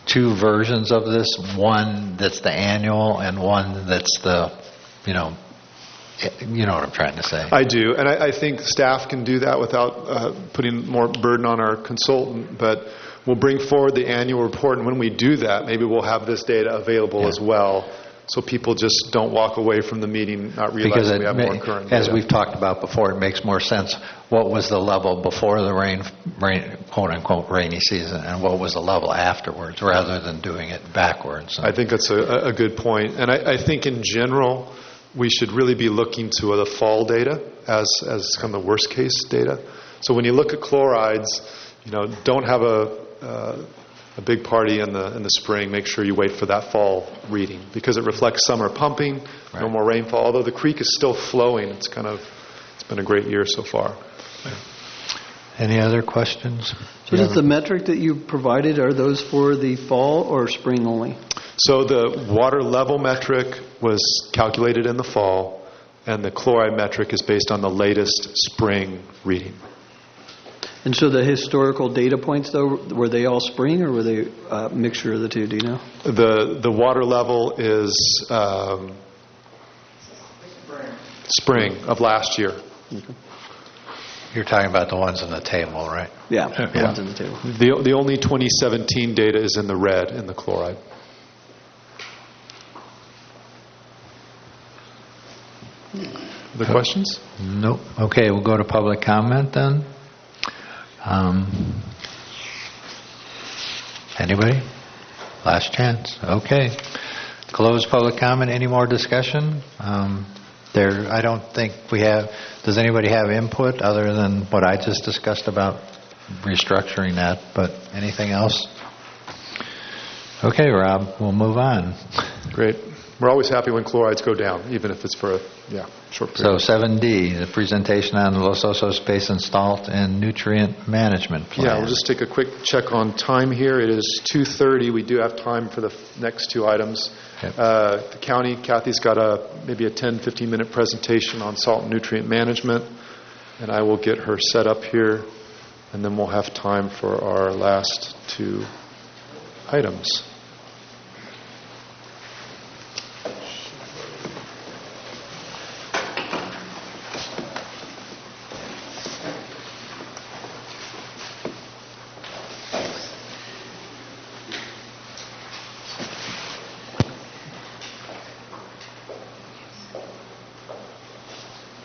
2 versions of this, one that's the annual and one that's the, you know what I'm trying to say? I do, and I think staff can do that without putting more burden on our consultant, but we'll bring forward the annual report, and when we do that, maybe we'll have this data available as well, so people just don't walk away from the meeting not realizing we have more current data. As we've talked about before, it makes more sense what was the level before the rain quote-unquote rainy season, and what was the level afterwards, rather than doing it backwards. I think that's a good point, and I think in general we should really be looking to the fall data as kind of the worst case data. So when you look at chlorides, don't have a big party in the spring. Make sure you wait for that fall reading, because it reflects summer pumping, no more rainfall. Although the creek is still flowing, it's been a great year so far. Any other questions? So is the metric that you provided, are those for the fall or spring only? So the water level metric was calculated in the fall, and the chloride metric is based on the latest spring reading. And so the historical data points, though, were they all spring, or were they a mixture of the two? Do you know? The water level is spring of last year. You're talking about the ones on the table, right? Yeah, the ones on the table. The only 2017 data is in the red in the chloride. Other questions? Nope. Okay, we'll go to public comment then. Anybody? Last chance. Okay. Close public comment. Any more discussion? I don't think we have. Does anybody have input other than what I just discussed about restructuring that? But anything else? Okay, Rob, we'll move on. Great. We're always happy when chlorides go down, even if it's for a short period. So 7D, the presentation on the Los Osos Basin Salt and Nutrient Management Plan. Yeah, we'll just take a quick check on time here. It is 2:30. We do have time for the next two items. Yep. The county, Kathy's got maybe a 10, 15-minute presentation on salt and nutrient management, and I will get her set up here, and then we'll have time for our last two items.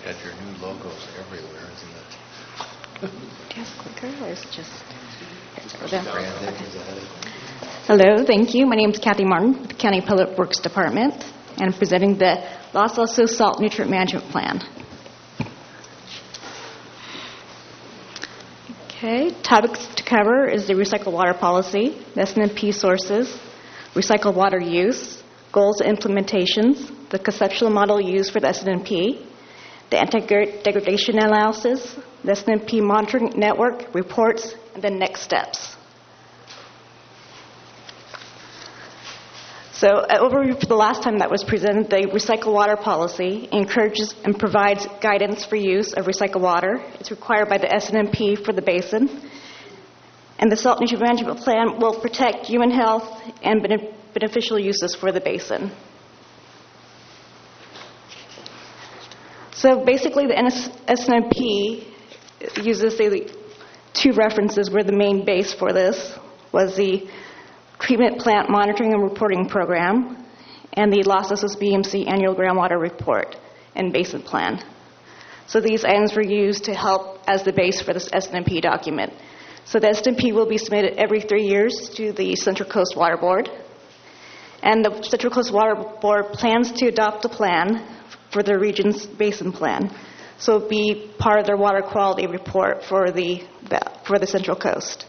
Got your new logos everywhere, isn't it? Just clicker or is it just... Hello, thank you. My name is Kathy Martin with the County Public Works Department, and I'm presenting the Los Osos Salt Nutrient Management Plan. Okay, topics to cover is the recycled water policy, the S&P sources, recycled water use, goals and implementations, the conceptual model used for the S&P, the anti-degradation analysis, the S&P monitoring network, reports, and then next steps. So, overview for the last time that was presented, the recycled water policy encourages and provides guidance for use of recycled water. It's required by the S&P for the basin. And the Salt Nutrient Management Plan will protect human health and beneficial uses for the basin. So basically, the S&P uses the two references were the main base for this, was the Treatment Plant Monitoring and Reporting Program and the Los Osos BMC Annual Groundwater Report and Basin Plan. So these items were used to help as the base for this S&P document. So the S&P will be submitted every 3 years to the Central Coast Water Board. And the Central Coast Water Board plans to adopt a plan for the region's basin plan. So it will be part of their water quality report for the Central Coast.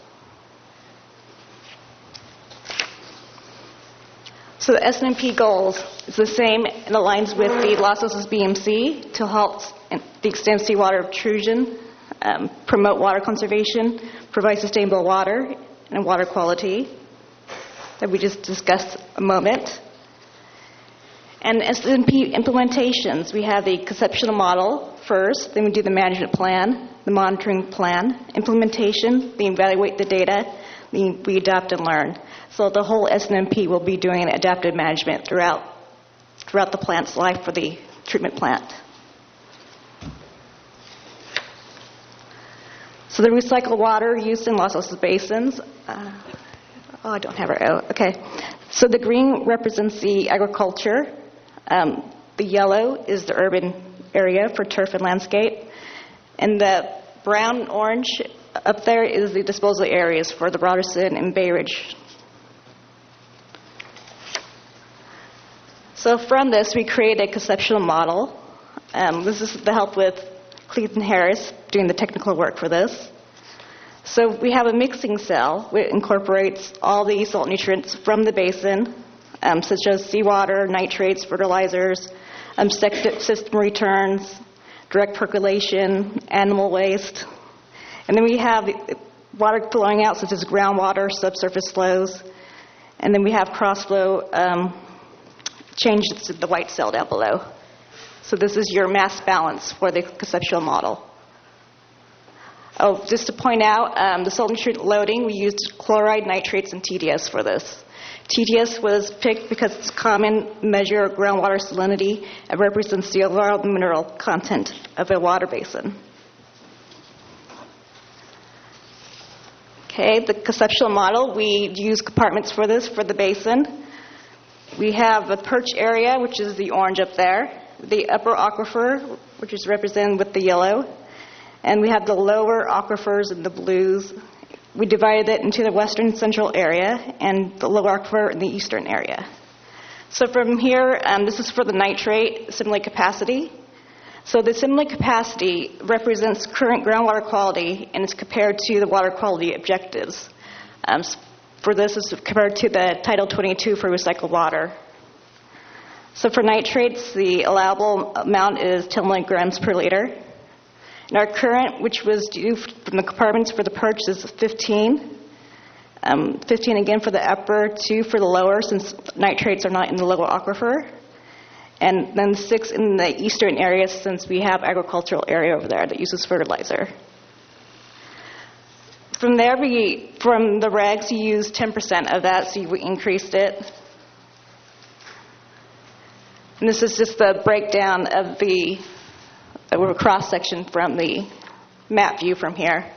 So the S&P goals is the same and aligns with the Los Osos BMC to help the extent of seawater intrusion, promote water conservation, provide sustainable water and water quality that we just discussed a moment. And S&P implementations, we have the conceptual model first, then we do the management plan, the monitoring plan, implementation, we evaluate the data, we adapt and learn. So the whole S&P will be doing adaptive management throughout the plant's life for the treatment plant. So the recycled water used in Los Osos basins, I don't have it. Oh, okay. So the green represents the agriculture. The yellow is the urban area for turf and landscape. And the brown and orange up there is the disposal areas for the Robertson and Bay Ridge. So from this, we created a conceptual model. This is the help with Cleveland Harris doing the technical work for this. So we have a mixing cell which incorporates all the salt nutrients from the basin, such as seawater, nitrates, fertilizers, septic system returns, direct percolation, animal waste. And then we have water flowing out, such as groundwater, subsurface flows. And then we have cross-flow changes to the white cell down below. So this is your mass balance for the conceptual model. Oh, just to point out, the salt nutrient loading, we used chloride, nitrates, and TDS for this. TDS was picked because it's a common measure of groundwater salinity and represents the overall mineral content of a water basin. Okay, the conceptual model, we use compartments for this, for the basin. We have a perch area, which is the orange up there, the upper aquifer, which is represented with the yellow, and we have the lower aquifers in the blues. We divided it into the western central area and the lower aquifer in the eastern area. So from here, this is for the nitrate assimilate capacity. So the assimilate capacity represents current groundwater quality and is compared to the water quality objectives. For this is compared to the Title 22 for recycled water. So for nitrates, the allowable amount is 10 milligrams per liter. And our current, which was due from the compartments for the perch, is 15. 15 again for the upper, 2 for the lower, since nitrates are not in the lower aquifer. And then 6 in the eastern area, since we have agricultural area over there that uses fertilizer. From there, from the regs, you use 10% of that, so we increased it. And this is just the breakdown of the cross-section from the map view from here.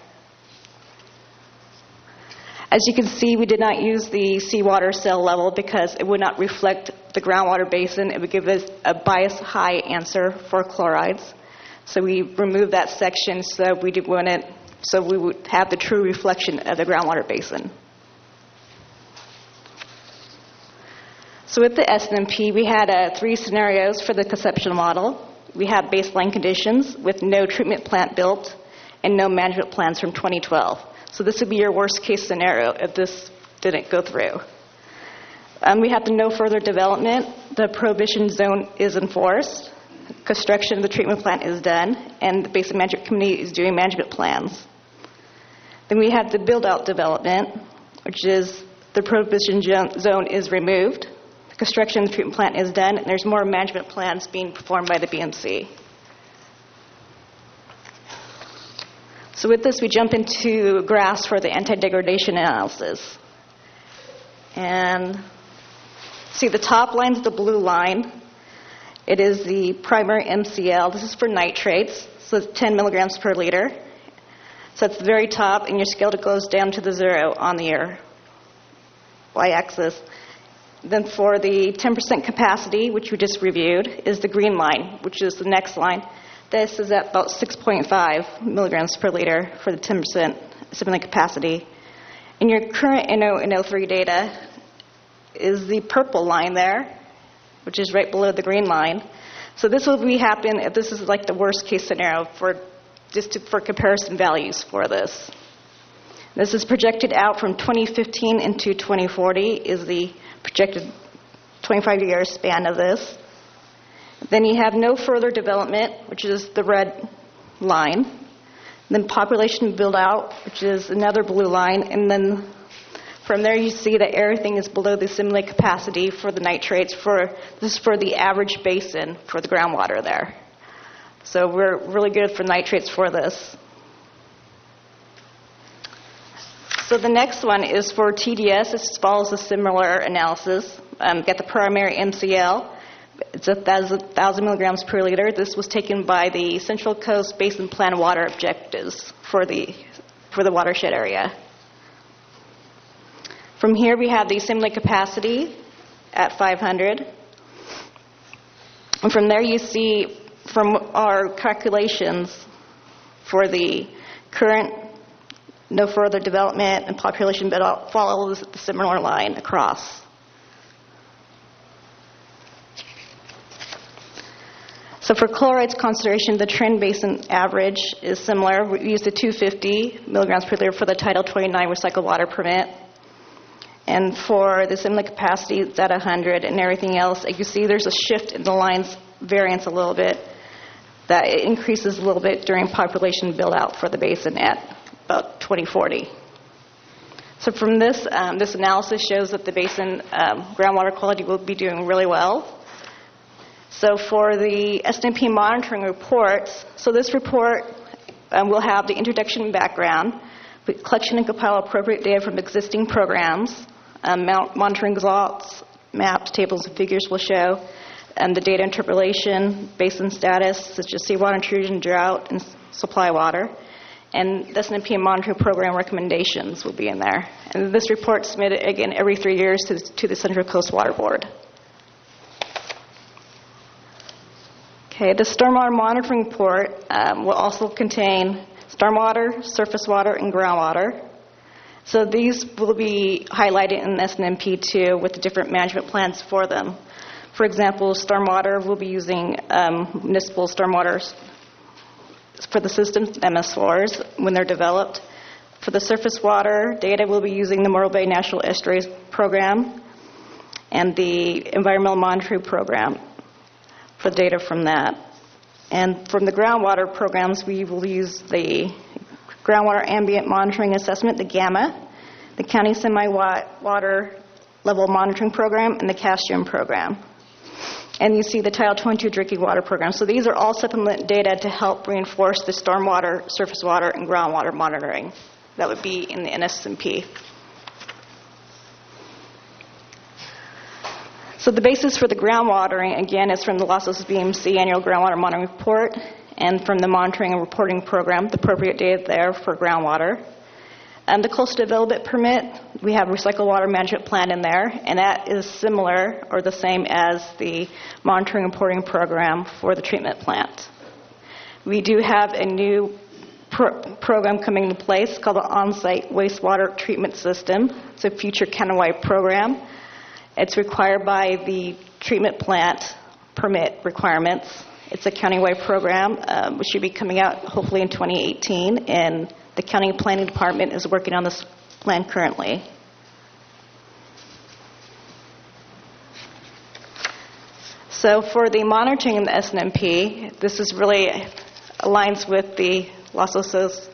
As you can see, we did not use the seawater cell level because it would not reflect the groundwater basin. It would give us a bias high answer for chlorides. So we removed that section so we would have the true reflection of the groundwater basin. So with the SNMP, we had 3 scenarios for the conceptual model. We have baseline conditions with no treatment plant built and no management plans from 2012. So this would be your worst case scenario if this didn't go through. We have the no further development. The prohibition zone is enforced. Construction of the treatment plant is done, and the Basin Management Committee is doing management plans. Then we have the build-out development, which is the prohibition zone is removed. The construction of the treatment plant is done, and there's more management plans being performed by the BMC. So with this, we jump into graphs for the anti-degradation analysis. And see, the top line is the blue line. It is the primary MCL. This is for nitrates, so it's 10 milligrams per liter. So it's the very top, and your scale goes down to the 0 on the y-axis. Then for the 10% capacity, which we just reviewed, is the green line, which is the next line. This is at about 6.5 milligrams per liter for the 10% assimilate capacity. And your current NO and NO3 data is the purple line there, which is right below the green line. So this will happen if this is like the worst case scenario for comparison values for this. This is projected out from 2015 into 2040 is the projected 25-year span of this. Then you have no further development, which is the red line. Then population build out, which is another blue line. And then from there you see that everything is below the assimilate capacity for the nitrates. This is for the average basin for the groundwater there. So we're really good for nitrates for this. So the next one is for TDS. This follows a similar analysis. Get the primary MCL. It's 1,000 milligrams per liter. This was taken by the Central Coast Basin Plan water objectives for the watershed area. From here, we have the assimilate capacity at 500. And from there, you see from our calculations for the current no further development and population build-out follows the similar line across. So for chlorides concentration, the trend basin average is similar. We use the 250 milligrams per liter for the Title 29 recycled water permit. And for the assimilate capacity, it's at 100, and everything else, you see there's a shift in the lines variance a little bit, that it increases a little bit during population build-out for the basin at about 2040. So from this analysis shows that the basin groundwater quality will be doing really well. So for the SNMP monitoring reports, so this report will have the introduction and background, collection and compile appropriate data from existing programs, monitoring results, maps, tables, and figures will show, and the data interpolation, basin status, such as seawater intrusion, drought, and supply water. And the SNMP monitoring program recommendations will be in there. And this report is submitted, again, every 3 years to the Central Coast Water Board. Okay, the stormwater monitoring report will also contain stormwater, surface water, and groundwater. So these will be highlighted in SNMP2 with the different management plans for them. For example, stormwater will be using municipal stormwater for the systems, MS4s, when they're developed. For the surface water data, we'll be using the Morro Bay National Estuaries Program and the Environmental Monitoring Program for data from that. And from the groundwater programs, we will use the Groundwater Ambient Monitoring Assessment, the GAMMA, the County Semi-Water Level Monitoring Program, and the CASTIUM program. And you see the Title 22 Drinking Water Program. So these are all supplement data to help reinforce the stormwater, surface water, and groundwater monitoring. That would be in the NSMP. So the basis for the groundwatering, again, is from the Los Osos BMC Annual Groundwater Monitoring Report and from the Monitoring and Reporting Program, the appropriate data there for groundwater. And the Coastal Development Permit, we have a recycled water management plan in there, and that is similar or the same as the Monitoring and Reporting Program for the treatment plant. We do have a new program coming into place called the On-Site Wastewater Treatment System. It's a future countywide program. It's required by the treatment plant permit requirements. It's a countywide program, which should be coming out hopefully in 2018, and the County Planning Department is working on this plan currently. So for the monitoring in the SNMP, this is really aligns with the Los Osos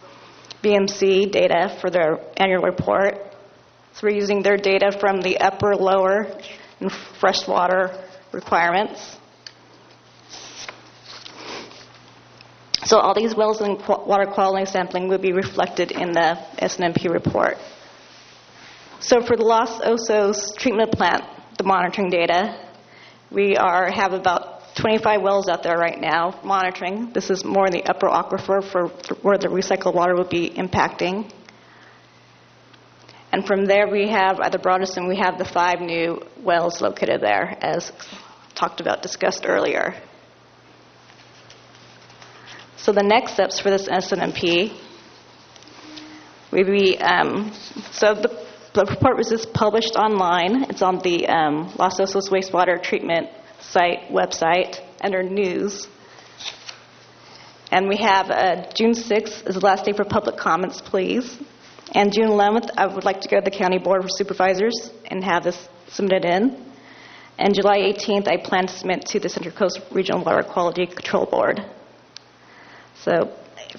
BMC data for their annual report. So we're using their data from the upper, lower, and freshwater requirements. So all these wells and water quality sampling will be reflected in the SNMP report. So for the Los Osos treatment plant, the monitoring data, we have about 25 wells out there right now monitoring. This is more in the upper aquifer for where the recycled water will be impacting. And from there we have, at the Broadison, we have the 5 new wells located there, as discussed earlier. So the next steps for this SNMP would be, so the report was just published online. It's on the Los Osos Wastewater Treatment site website under News. And we have June 6th is the last day for public comments, please. And June 11th, I would like to go to the County Board of Supervisors and have this submitted in. And July 18th, I plan to submit to the Central Coast Regional Water Quality Control Board. So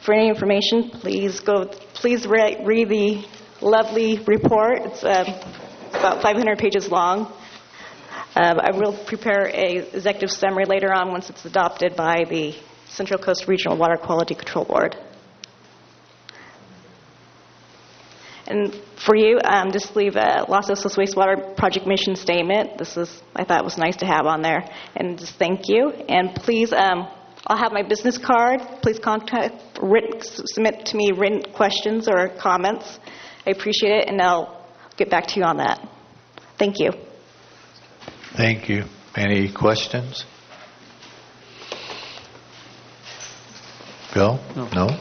for any information, please read the lovely report. It's about 500 pages long. I will prepare an executive summary later on once it's adopted by the Central Coast Regional Water Quality Control Board. And for you, just leave a Los Osos Wastewater Project mission statement. I thought it was nice to have on there. And just thank you. And please, I'll have my business card. Please submit to me written questions or comments. I appreciate it, and I'll get back to you on that. Thank you. Thank you. Any questions? Bill? No?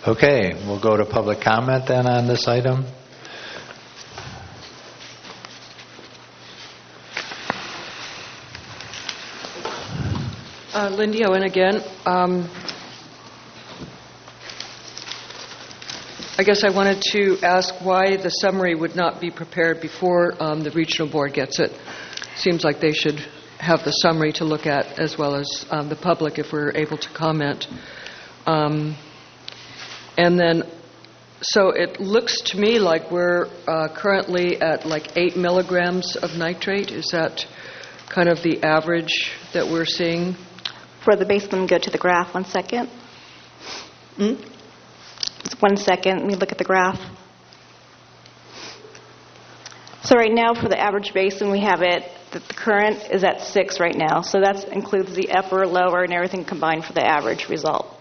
Okay, we'll go to public comment then on this item. Lindy Owen again. I guess I wanted to ask why the summary would not be prepared before the regional board gets it. Seems like they should have the summary to look at as well as the public if we're able to comment. And then, so it looks to me like we're currently at like 8 milligrams of nitrate. Is that kind of the average that we're seeing? For the baseline, go to the graph. 1 second. 1 second. Let me look at the graph. So right now, for the average basin, we have it, the current is at 6 right now. So that includes the upper, lower, and everything combined for the average result.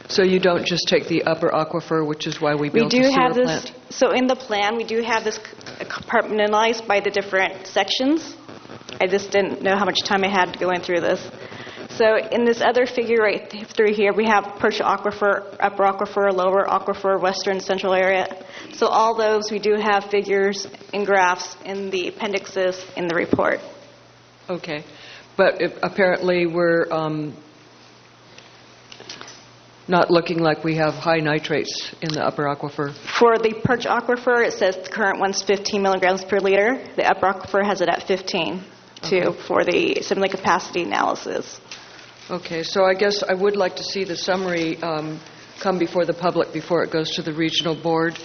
So you don't just take the upper aquifer, which is why we We built do the sewer have this, plant? so in the plan, we do have this compartmentalized by the different sections. I just didn't know how much time I had going through this. So in this other figure right through here, we have perch aquifer, upper aquifer, lower aquifer, western, central area. So all those, we do have figures and graphs in the appendixes in the report. Okay. But apparently we're not looking like we have high nitrates in the upper aquifer. For the perch aquifer, it says the current one's 15 milligrams per liter. The upper aquifer has it at 15, too, for the assembly capacity analysis. Okay, so I guess I would like to see the summary come before the public before it goes to the regional board.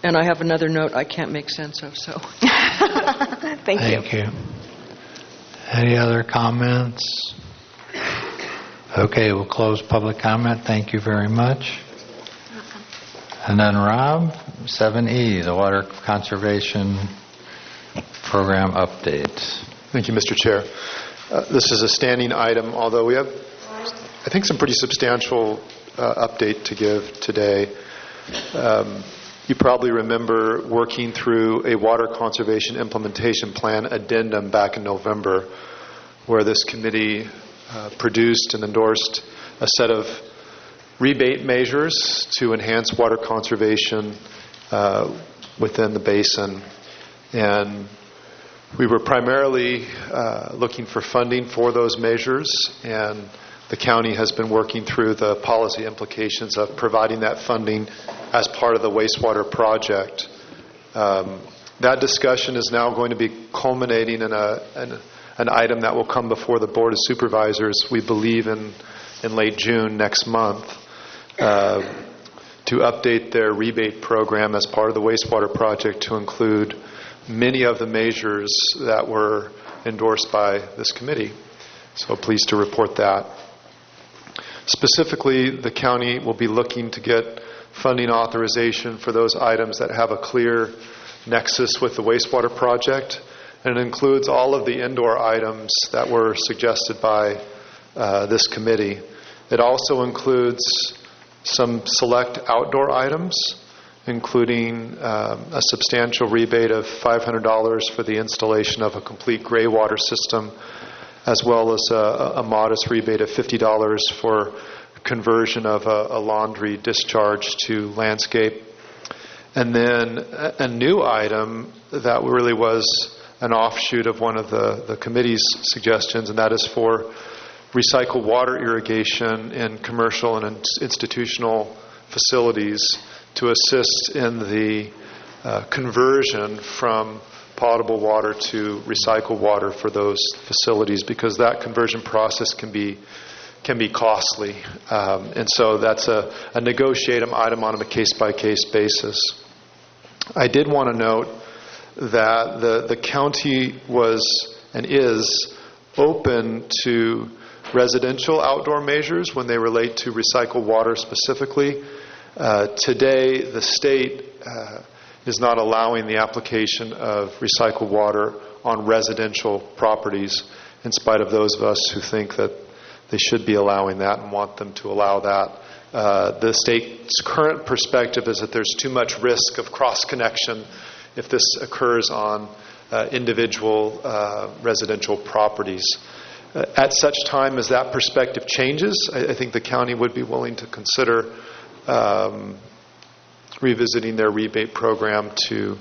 And I have another note I can't make sense of, so. Thank you. Thank you. Any other comments? Okay, we'll close public comment. Thank you very much. And then Rob, 7E, the Water Conservation Program update. Thank you, Mr. Chair. This is a standing item, although we have, I think, some pretty substantial update to give today. You probably remember working through a water conservation implementation plan addendum back in November, where this committee produced and endorsed a set of rebate measures to enhance water conservation within the basin. And we were primarily looking for funding for those measures, and the county has been working through the policy implications of providing that funding as part of the wastewater project. That discussion is now going to be culminating in an item that will come before the Board of Supervisors, we believe in late June next month, to update their rebate program as part of the wastewater project to include many of the measures that were endorsed by this committee. So pleased to report that. Specifically, the county will be looking to get funding authorization for those items that have a clear nexus with the wastewater project, and it includes all of the indoor items that were suggested by this committee. It also includes some select outdoor items, including a substantial rebate of $500 for the installation of a complete gray water system, as well as a modest rebate of $50 for conversion of a laundry discharge to landscape. And then a new item that really was an offshoot of one of the committee's suggestions, and that is for recycled water irrigation in commercial and institutional facilities to assist in the conversion from potable water to recycled water for those facilities, because that conversion process can be costly. And so that's a negotiated item on a case-by-case basis. I did want to note that the county was and is open to residential outdoor measures when they relate to recycled water specifically. Today, the state is not allowing the application of recycled water on residential properties, in spite of those of us who think that they should be allowing that and want them to allow that. The state's current perspective is that there's too much risk of cross-connection if this occurs on individual residential properties. At such time as that perspective changes, I think the county would be willing to consider revisiting their rebate program to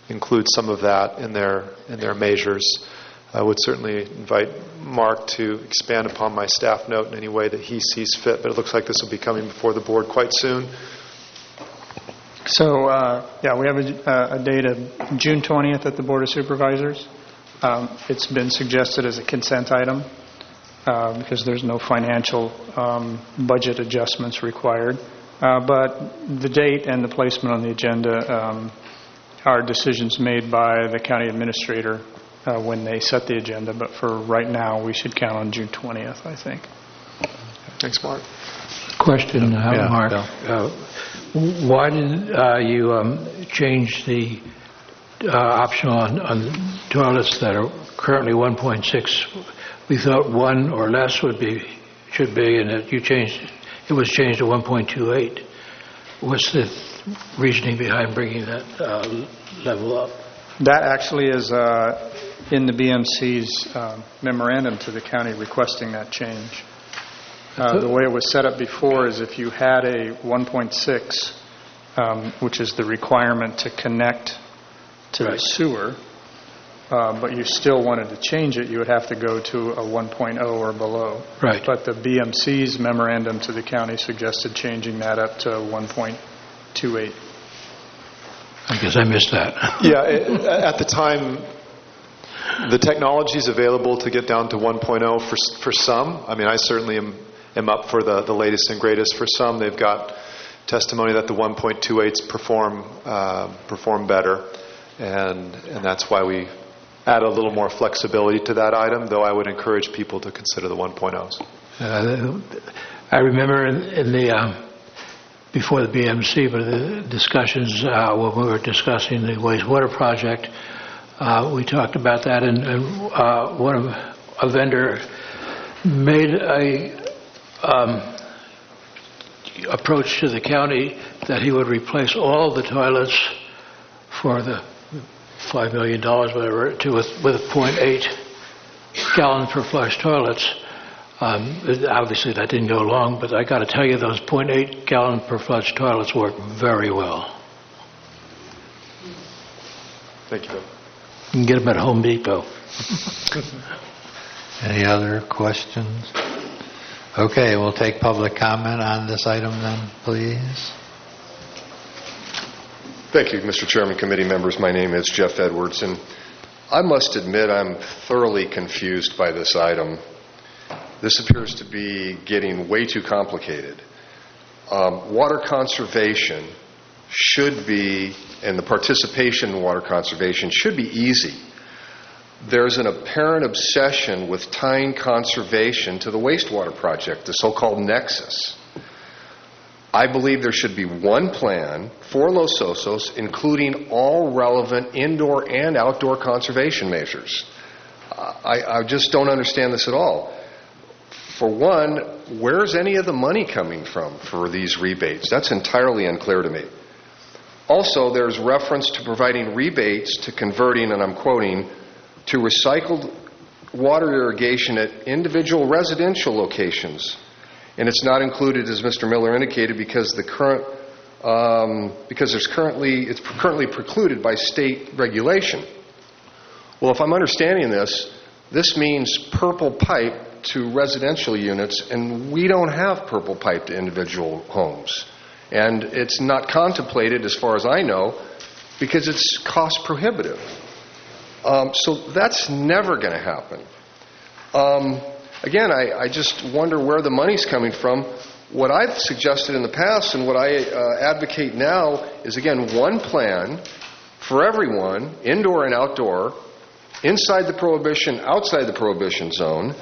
include some of that in their measures. I would certainly invite Mark to expand upon my staff note in any way that he sees fit, but it looks like this will be coming before the board quite soon. So, we have a date of June 20th at the Board of Supervisors. It's been suggested as a consent item because there's no financial budget adjustments required. But the date and the placement on the agenda are decisions made by the county administrator when they set the agenda. But for right now, we should count on June 20th, I think. Thanks, Mark. Question, Mark. Bill. Why did you change the optional on toilets that are currently 1.6. We thought 1 or less should be, and that it was changed to 1.28. What's the reasoning behind bringing that level up? That actually is in the BMC's memorandum to the county requesting that change. The way it was set up before is if you had a 1.6, which is the requirement to connect to the sewer, but you still wanted to change it, you would have to go to a 1.0 or below. Right. But the BMC's memorandum to the county suggested changing that up to 1.28. I guess I missed that. Yeah, at the time, the technology is available to get down to 1.0 for some. I mean, I certainly am up for the latest and greatest. For some, they've got testimony that the 1.28s perform better, and that's why we add a little more flexibility to that item, though I would encourage people to consider the 1.0s. I remember in the before the BMC, but the discussions when we were discussing the wastewater project, we talked about that, and a vendor made a approach to the county that he would replace all the toilets for the $5 million, whatever, with 0.8 gallon per flush toilets. Obviously, that didn't go long, but I got to tell you, those 0.8 gallon per flush toilets work very well. Thank you, Bill. You can get them at Home Depot. Any other questions? Okay, we'll take public comment on this item then, please. Thank you, Mr. Chairman, committee members. My name is Jeff Edwards, and I must admit I'm thoroughly confused by this item. This appears to be getting way too complicated. Water conservation should be, and the participation in water conservation should be easy. There's an apparent obsession with tying conservation to the wastewater project, the so-called nexus. I believe there should be one plan for Los Osos, including all relevant indoor and outdoor conservation measures. I just don't understand this at all. For one, where's any of the money coming from for these rebates? That's entirely unclear to me. Also, there's reference to providing rebates to converting, and I'm quoting, to recycled water irrigation at individual residential locations. And it's not included, as Mr. Miller indicated, because it's currently precluded by state regulation. Well, if I'm understanding this, this means purple pipe to residential units, and we don't have purple pipe to individual homes. And it's not contemplated, as far as I know, because it's cost prohibitive. So that's never going to happen. Again, I just wonder where the money's coming from. What I've suggested in the past and what I advocate now is, again, one plan for everyone, indoor and outdoor, inside the prohibition, outside the prohibition zone.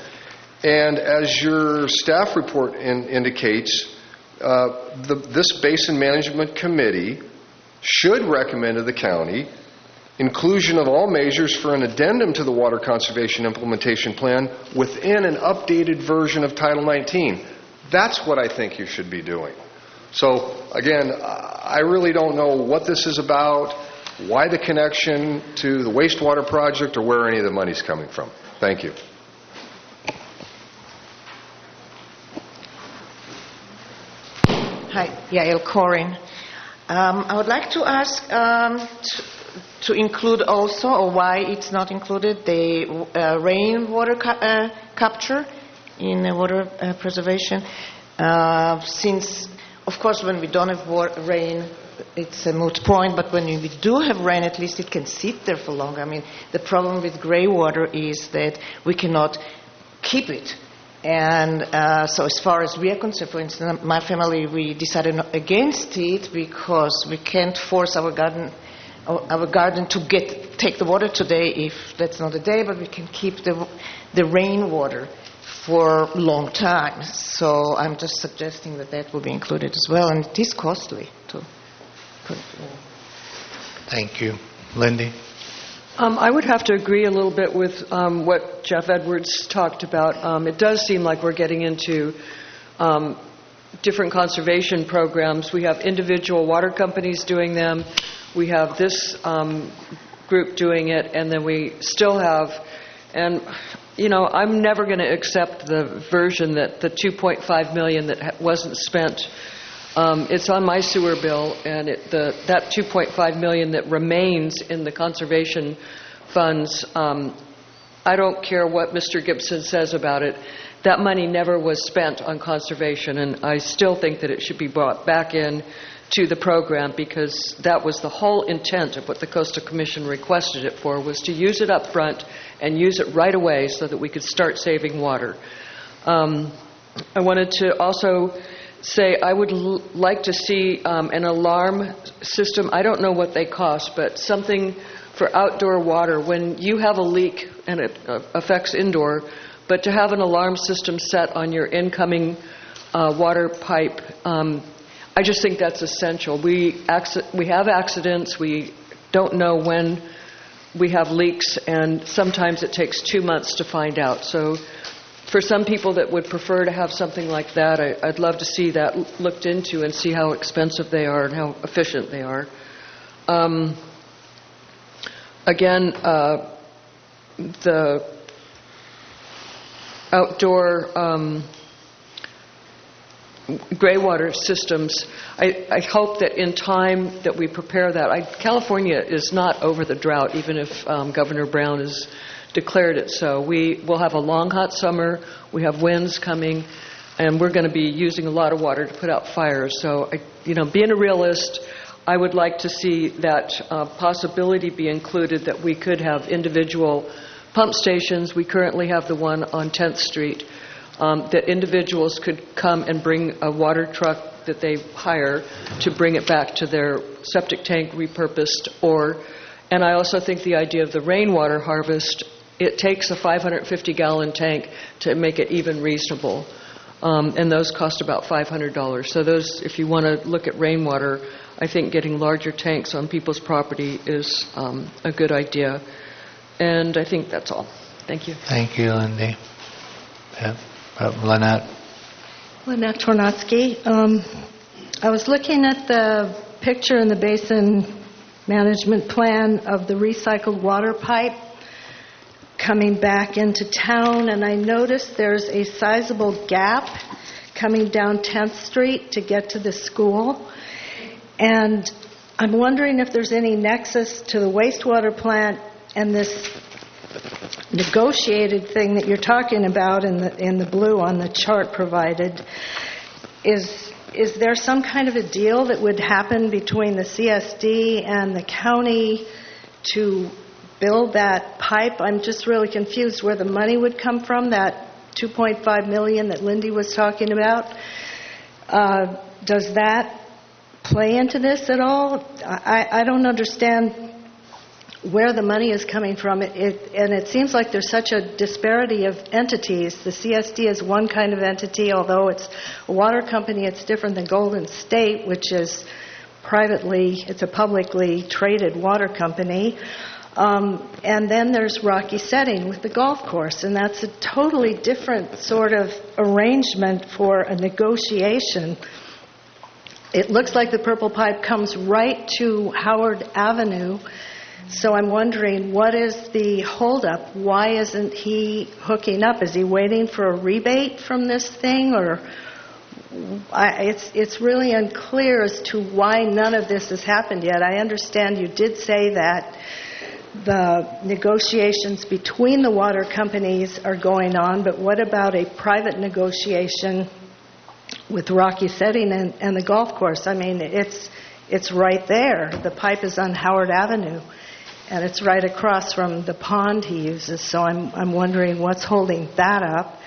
And as your staff report indicates, this Basin Management Committee should recommend to the county inclusion of all measures for an addendum to the Water Conservation Implementation Plan within an updated version of Title 19. That's what I think you should be doing. So, again, I really don't know what this is about, why the connection to the wastewater project, or where any of the money's coming from. Thank you. Hi, Yael Corin. I would like to ask to include also, or why it's not included, the rainwater capture in water preservation. Since, of course, when we don't have rain, it's a moot point, but when we do have rain, at least it can sit there for long. I mean, the problem with gray water is that we cannot keep it. And so as far as we are concerned, for instance, my family, we decided against it because we can't force our garden to take the water today if that's not the day, but we can keep the rainwater for a long time. So I'm just suggesting that will be included as well, and it is costly to put. Thank you. Lindy? I would have to agree a little bit with what Jeff Edwards talked about. It does seem like we're getting into different conservation programs. We have individual water companies doing them. We have this group doing it, and then we still have, and I'm never going to accept the version that the $2.5 million that wasn't spent. It's on my sewer bill, and that $2.5 million that remains in the conservation funds, I don't care what Mr. Gibson says about it. That money never was spent on conservation, and I still think that it should be brought back in to the program, because that was the whole intent of what the Coastal Commission requested it for, was to use it up front and use it right away so that we could start saving water. I wanted to also say I would like to see an alarm system. I don't know what they cost, but something for outdoor water. When you have a leak and it affects indoor, but to have an alarm system set on your incoming water pipe, I just think that's essential. We have accidents. We don't know when we have leaks, and sometimes it takes 2 months to find out. So for some people that would prefer to have something like that, I'd love to see that looked into and see how expensive they are and how efficient they are. Again, the outdoor gray water systems, I hope that in time that we prepare that. California is not over the drought, even if Governor Brown has declared it so. We will have a long, hot summer. We have winds coming, and we're going to be using a lot of water to put out fires. So, being a realist, I would like to see that possibility be included, that we could have individual pump stations. We currently have the one on 10th Street. That individuals could come and bring a water truck that they hire to bring it back to their septic tank repurposed. And I also think the idea of the rainwater harvest, it takes a 550-gallon tank to make it even reasonable. And those cost about $500. So those, if you want to look at rainwater, I think getting larger tanks on people's property is a good idea. And I think that's all. Thank you. Thank you, Lindy. Yeah. Lynette. Lynette Tornatsky. I was looking at the picture in the basin management plan of the recycled water pipe coming back into town, and I noticed there's a sizable gap coming down 10th Street to get to the school. And I'm wondering if there's any nexus to the wastewater plant and this negotiated thing that you're talking about in the blue on the chart provided. Is there some kind of a deal that would happen between the CSD and the county to build that pipe? I'm just really confused where the money would come from, that $2.5 million that Lindy was talking about. Does that play into this at all? I don't understand where the money is coming from. And it seems like there's such a disparity of entities. The CSD is one kind of entity, although it's a water company, it's different than Golden State, which is it's a publicly traded water company. And then there's Rocky Setting with the golf course, and that's a totally different sort of arrangement for a negotiation. It looks like the purple pipe comes right to Howard Avenue. So I'm wondering, what is the holdup? Why isn't he hooking up? Is he waiting for a rebate from this thing? Or it's really unclear as to why none of this has happened yet. I understand you did say that the negotiations between the water companies are going on, but what about a private negotiation with Rocky Setting and the golf course? I mean, it's right there. The pipe is on Howard Avenue, and it's right across from the pond he uses. So I'm wondering what's holding that up.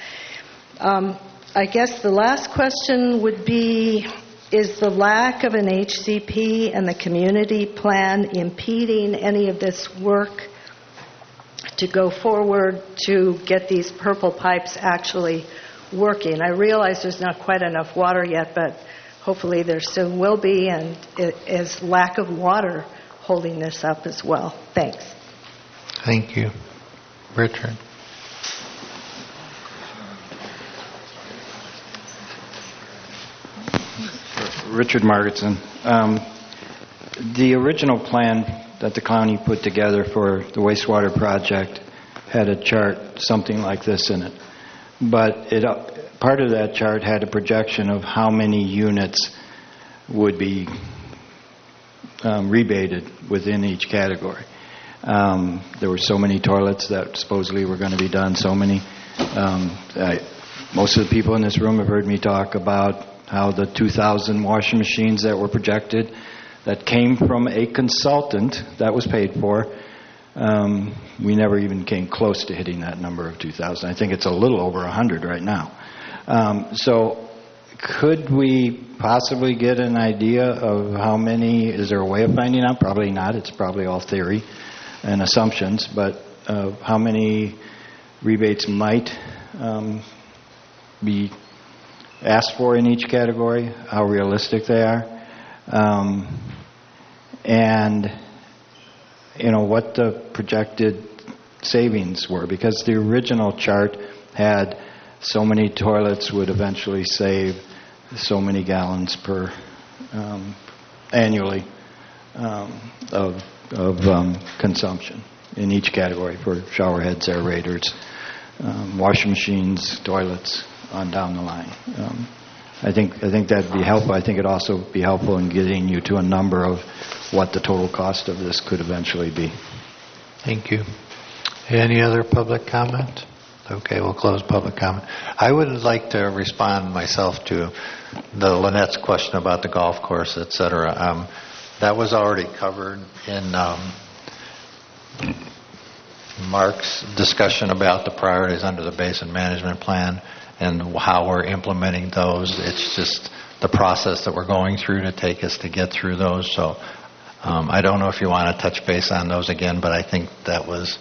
I guess the last question would be, is the lack of an HCP and the community plan impeding any of this work to go forward to get these purple pipes actually working? I realize there's not quite enough water yet, but hopefully there soon will be, and is lack of water holding this up as well? Thanks. Thank you. Richard? Richard Margetson. The original plan that the county put together for the wastewater project had a chart something like this in it. But part of that chart had a projection of how many units would be rebated within each category. There were so many toilets that supposedly were going to be done, so many. Most of the people in this room have heard me talk about how the 2,000 washing machines that were projected that came from a consultant that was paid for, we never even came close to hitting that number of 2,000. I think it's a little over 100 right now. So could we possibly get an idea of how many? Is there a way of finding out? Probably not. It's probably all theory and assumptions, but how many rebates might be asked for in each category, how realistic they are, and what the projected savings were, because the original chart had so many toilets would eventually save so many gallons per annually of consumption in each category for shower heads, aerators, washing machines, toilets, on down the line. I think that'd be helpful. I think it'd also be helpful in getting you to a number of what the total cost of this could eventually be. Thank you. Any other public comment? Okay, we'll close public comment. I would like to respond myself to the Lynette's question about the golf course, et cetera. That was already covered in Mark's discussion about the priorities under the Basin Management Plan and how we're implementing those. It's just the process that we're going through to take us to get through those. So I don't know if you want to touch base on those again, but I think that was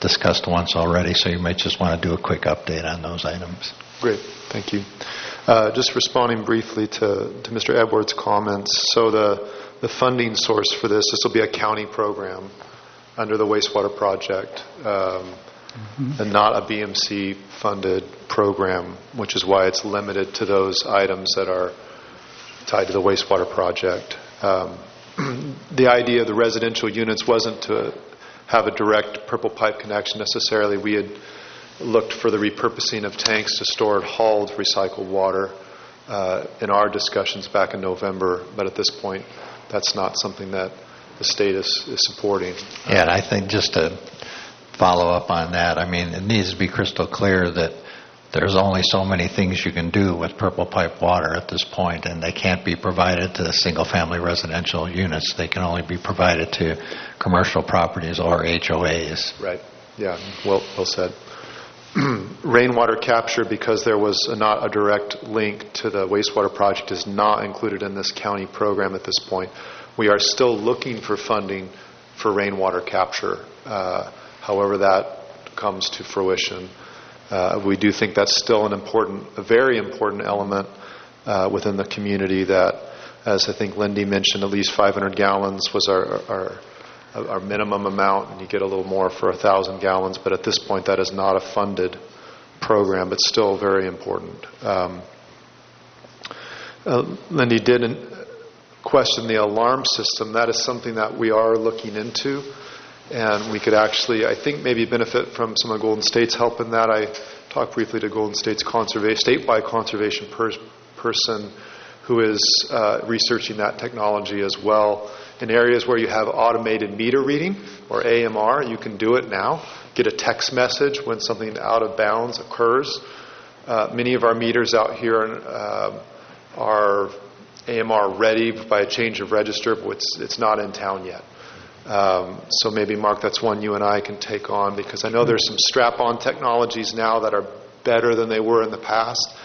discussed once already, so you might just want to do a quick update on those items. Great, thank you. Just responding briefly to Mr. Edwards' comments. So the funding source for this will be a county program under the wastewater project, and not a BMC funded program, which is why it's limited to those items that are tied to the wastewater project. The idea of the residential units wasn't to have a direct purple pipe connection necessarily. We had looked for the repurposing of tanks to store hauled recycled water in our discussions back in November, but at this point that's not something that the state is supporting. Yeah, and I think just to follow up on that, I mean, it needs to be crystal clear that there's only so many things you can do with purple pipe water at this point, and they can't be provided to single-family residential units. They can only be provided to commercial properties or HOAs. Right. Yeah, well said. Rainwater capture, because there was not a direct link to the wastewater project, is not included in this county program at this point. We are still looking for funding for rainwater capture, however that comes to fruition. We do think that's still a very important element within the community that, as I think Lindy mentioned, at least 500 gallons was our minimum amount, and you get a little more for 1,000 gallons, but at this point that is not a funded program, but still very important. Lindy did question the alarm system. That is something that we are looking into. And we could actually, I think, maybe benefit from some of Golden State's help in that. I talked briefly to Golden State's statewide conservation person who is researching that technology as well. In areas where you have automated meter reading, or AMR, you can do it now. Get a text message when something out of bounds occurs. Many of our meters out here are AMR ready by a change of register, but it's not in town yet. So maybe, Mark, that's one you and I can take on, because I know there's some strap-on technologies now that are better than they were in the past.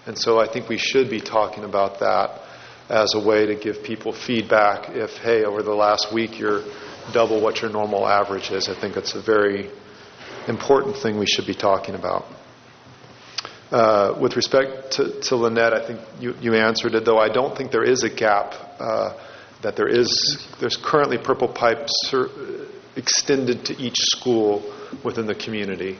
And so I think we should be talking about that as a way to give people feedback if, hey, over the last week you're double what your normal average is. I think it's a very important thing we should be talking about. With respect to Lynette, I think you answered it, though I don't think there is a gap that there's currently purple pipe extended to each school within the community.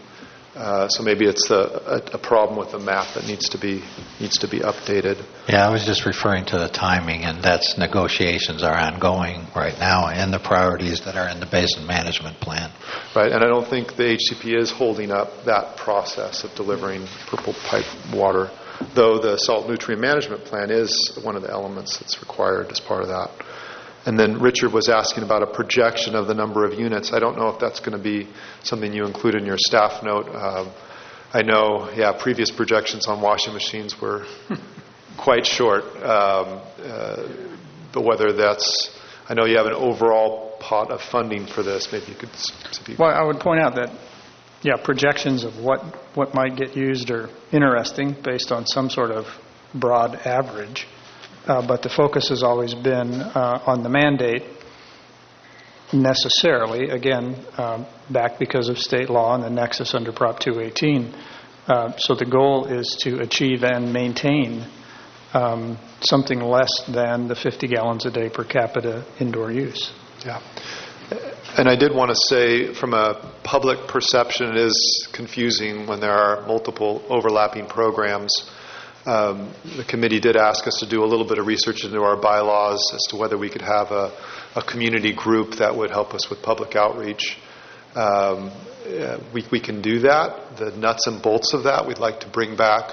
So maybe it's a problem with the map that needs to be updated. Yeah, I was just referring to the timing, and that's negotiations are ongoing right now, and the priorities that are in the basin management plan. Right, and I don't think the HCP is holding up that process of delivering purple pipe water, though the salt nutrient management plan is one of the elements that's required as part of that. And then Richard was asking about a projection of the number of units. I don't know if that's going to be something you include in your staff note. I know, previous projections on washing machines were quite short. But whether that's, I know you have an overall pot of funding for this. Maybe you could speak. Well, I would point out that, projections of what might get used are interesting based on some sort of broad average. But the focus has always been on the mandate necessarily, again, back because of state law and the nexus under Prop 218. So the goal is to achieve and maintain something less than the 50 gallons a day per capita indoor use. Yeah. And I did want to say, from a public perception, it is confusing when there are multiple overlapping programs. The committee did ask us to do a little bit of research into our bylaws as to whether we could have a community group that would help us with public outreach. We can do that. The nuts and bolts of that we'd like to bring back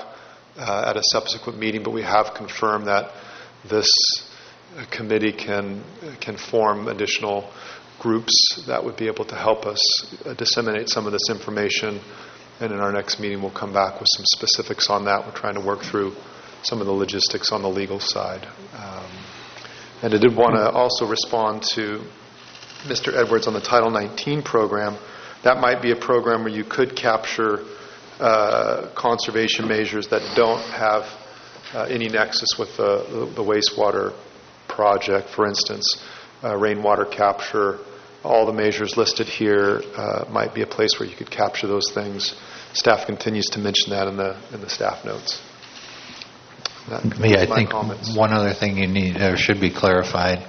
at a subsequent meeting, but we have confirmed that this committee can form additional groups that would be able to help us disseminate some of this information. And in our next meeting, we'll come back with some specifics on that. We're trying to work through some of the logistics on the legal side. And I did want to also respond to Mr. Edwards on the Title 19 program. That might be a program where you could capture conservation measures that don't have any nexus with the wastewater project. For instance, rainwater capture. All the measures listed here might be a place where you could capture those things. Staff continues to mention that in the staff notes. I think one other thing should be clarified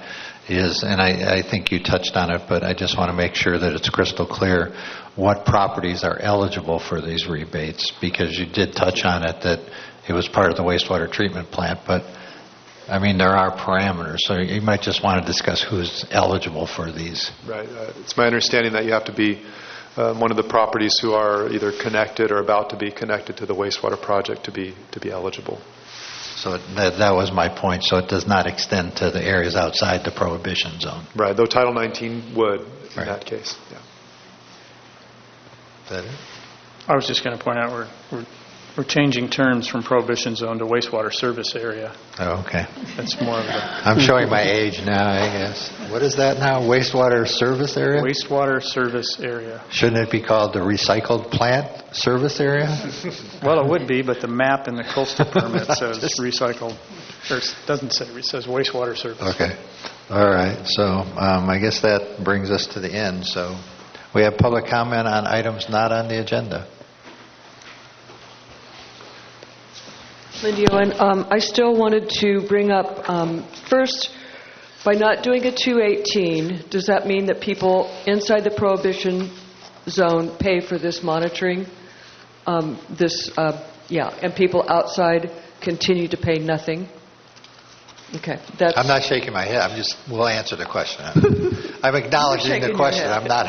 is, and I think you touched on it, but I just want to make sure that it's crystal clear what properties are eligible for these rebates, because you did touch on it that it was part of the wastewater treatment plant, but I mean, there are parameters, so you might just want to discuss who's eligible for these. Right. It's my understanding that you have to be one of the properties who are either connected or about to be connected to the wastewater project to be eligible. So that was my point. So it does not extend to the areas outside the prohibition zone. Right. Though Title 19 would in that case. Yeah. Is that it? I was just going to point out we're changing terms from prohibition zone to wastewater service area. Oh, okay. That's more of a... I'm showing my age now, I guess. What is that now? Wastewater service area? Wastewater service area. Shouldn't it be called the recycled plant service area? Well, it would be, but the map in the coastal permit says recycled. Or it doesn't say, it says wastewater service. Okay. All right. So I guess that brings us to the end. So we have public comment on items not on the agenda. Lindy Owen, I still wanted to bring up, first, by not doing a 218, does that mean that people inside the prohibition zone pay for this monitoring? And people outside continue to pay nothing? Okay. I'm not shaking my head. We'll answer the question. I'm acknowledging the question. I'm not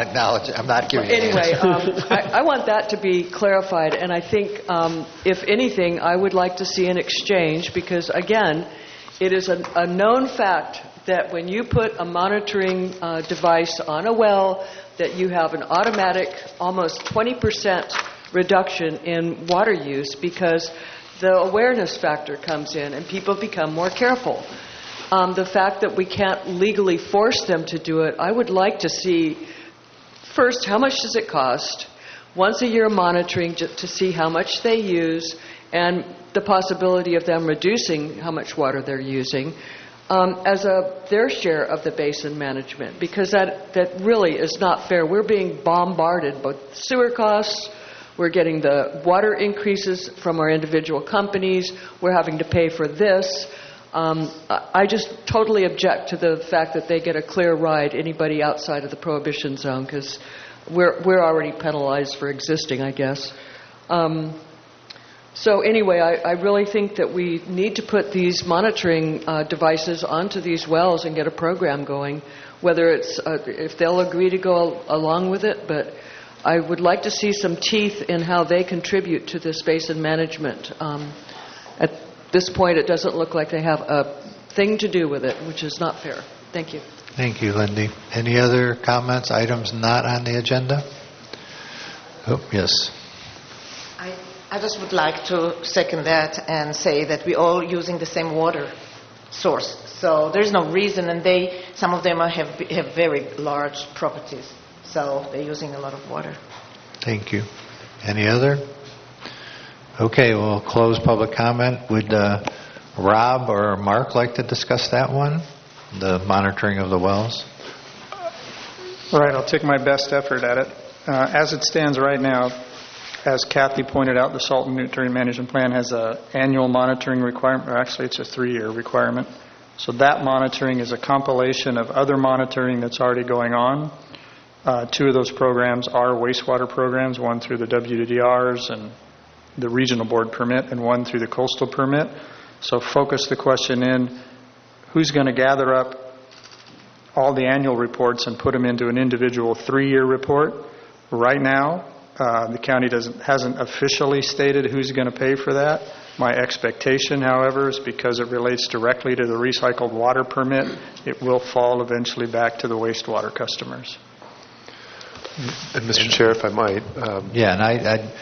giving an answer. Anyway, I want that to be clarified, and I think, if anything, I would like to see an exchange, because, again, it is a known fact that when you put a monitoring device on a well, that you have an automatic almost 20% reduction in water use, because the awareness factor comes in and people become more careful. The fact that we can't legally force them to do it, I would like to see, first, how much does it cost? Once a year monitoring to see how much they use and the possibility of them reducing how much water they're using as their share of the basin management, because that really is not fair. We're being bombarded with sewer costs. We're getting the water increases from our individual companies. We're having to pay for this. I just totally object to the fact that they get a clear ride, anybody outside of the prohibition zone, because we're already penalized for existing, I guess. So anyway, I really think that we need to put these monitoring devices onto these wells and get a program going, whether it's if they'll agree to go along with it, but I would like to see some teeth in how they contribute to this basin management. At this point, it doesn't look like they have a thing to do with it, which is not fair. Thank you. Thank you, Lindy. Any other comments, items not on the agenda? Oh, yes. I just would like to second that and say that we're all using the same water source. So there's no reason, and some of them have very large properties, so they're using a lot of water. Thank you. Any other? Okay, we'll close public comment. Would Rob or Mark like to discuss that one, the monitoring of the wells? All right, I'll take my best effort at it. As it stands right now, as Kathy pointed out, the Salt and Nutrient Management Plan has an annual monitoring requirement, or actually it's a 3-year requirement. So that monitoring is a compilation of other monitoring that's already going on. 2 of those programs are wastewater programs, one through the WDRs and the regional board permit, and one through the coastal permit. So focus the question in, who's going to gather up all the annual reports and put them into an individual 3-year report? Right now, the county hasn't officially stated who's going to pay for that. My expectation, however, is because it relates directly to the recycled water permit, it will fall eventually back to the wastewater customers. And Mr. Chair, if I might. Yeah, and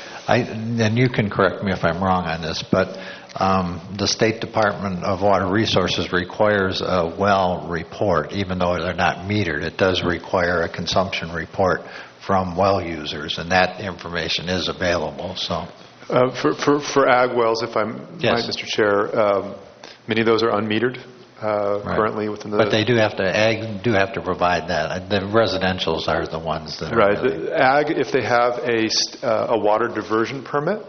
and you can correct me if I'm wrong on this, but the State Department of Water Resources requires a well report, even though they're not metered. It does require a consumption report from well users, and that information is available. So, for ag wells, if I yes. might, Mr. Chair, many of those are unmetered currently within the. But they do have to. Ag do have to provide that. The residentials are the ones that. Right. Are really, Ag, if they have a water diversion permit,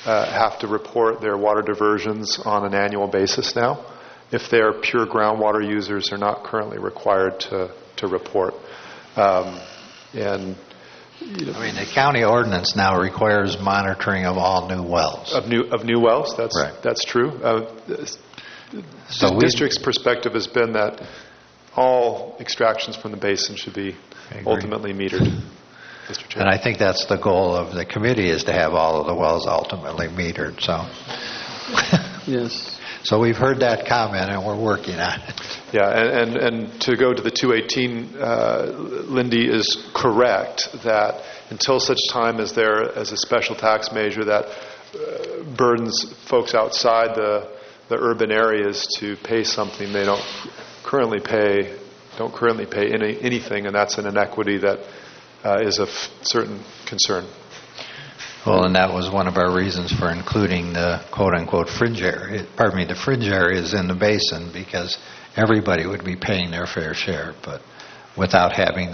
have to report their water diversions on an annual basis now. If they're pure groundwater users, they're not currently required to report. And I mean, the county ordinance now requires monitoring of all new wells. Of new wells, that's true. So the district's perspective has been that all extractions from the basin should be ultimately metered. Mr. Chair. And I think that's the goal of the committee, is to have all of the wells ultimately metered. So, Yes. So we've heard that comment, and we're working on it. Yeah, and to go to the 218, Lindy is correct that until such time as there as a special tax measure that burdens folks outside the urban areas to pay something, they don't currently pay anything, and that's an inequity that is of certain concern. Well, and that was one of our reasons for including the quote-unquote fringe area. The fringe areas in the basin, because everybody would be paying their fair share. But without having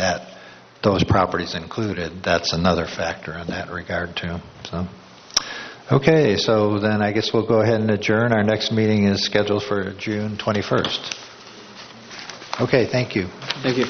those properties included, that's another factor in that regard too. So, okay, so then I guess we'll go ahead and adjourn. Our next meeting is scheduled for June 21st. Okay, thank you. Thank you.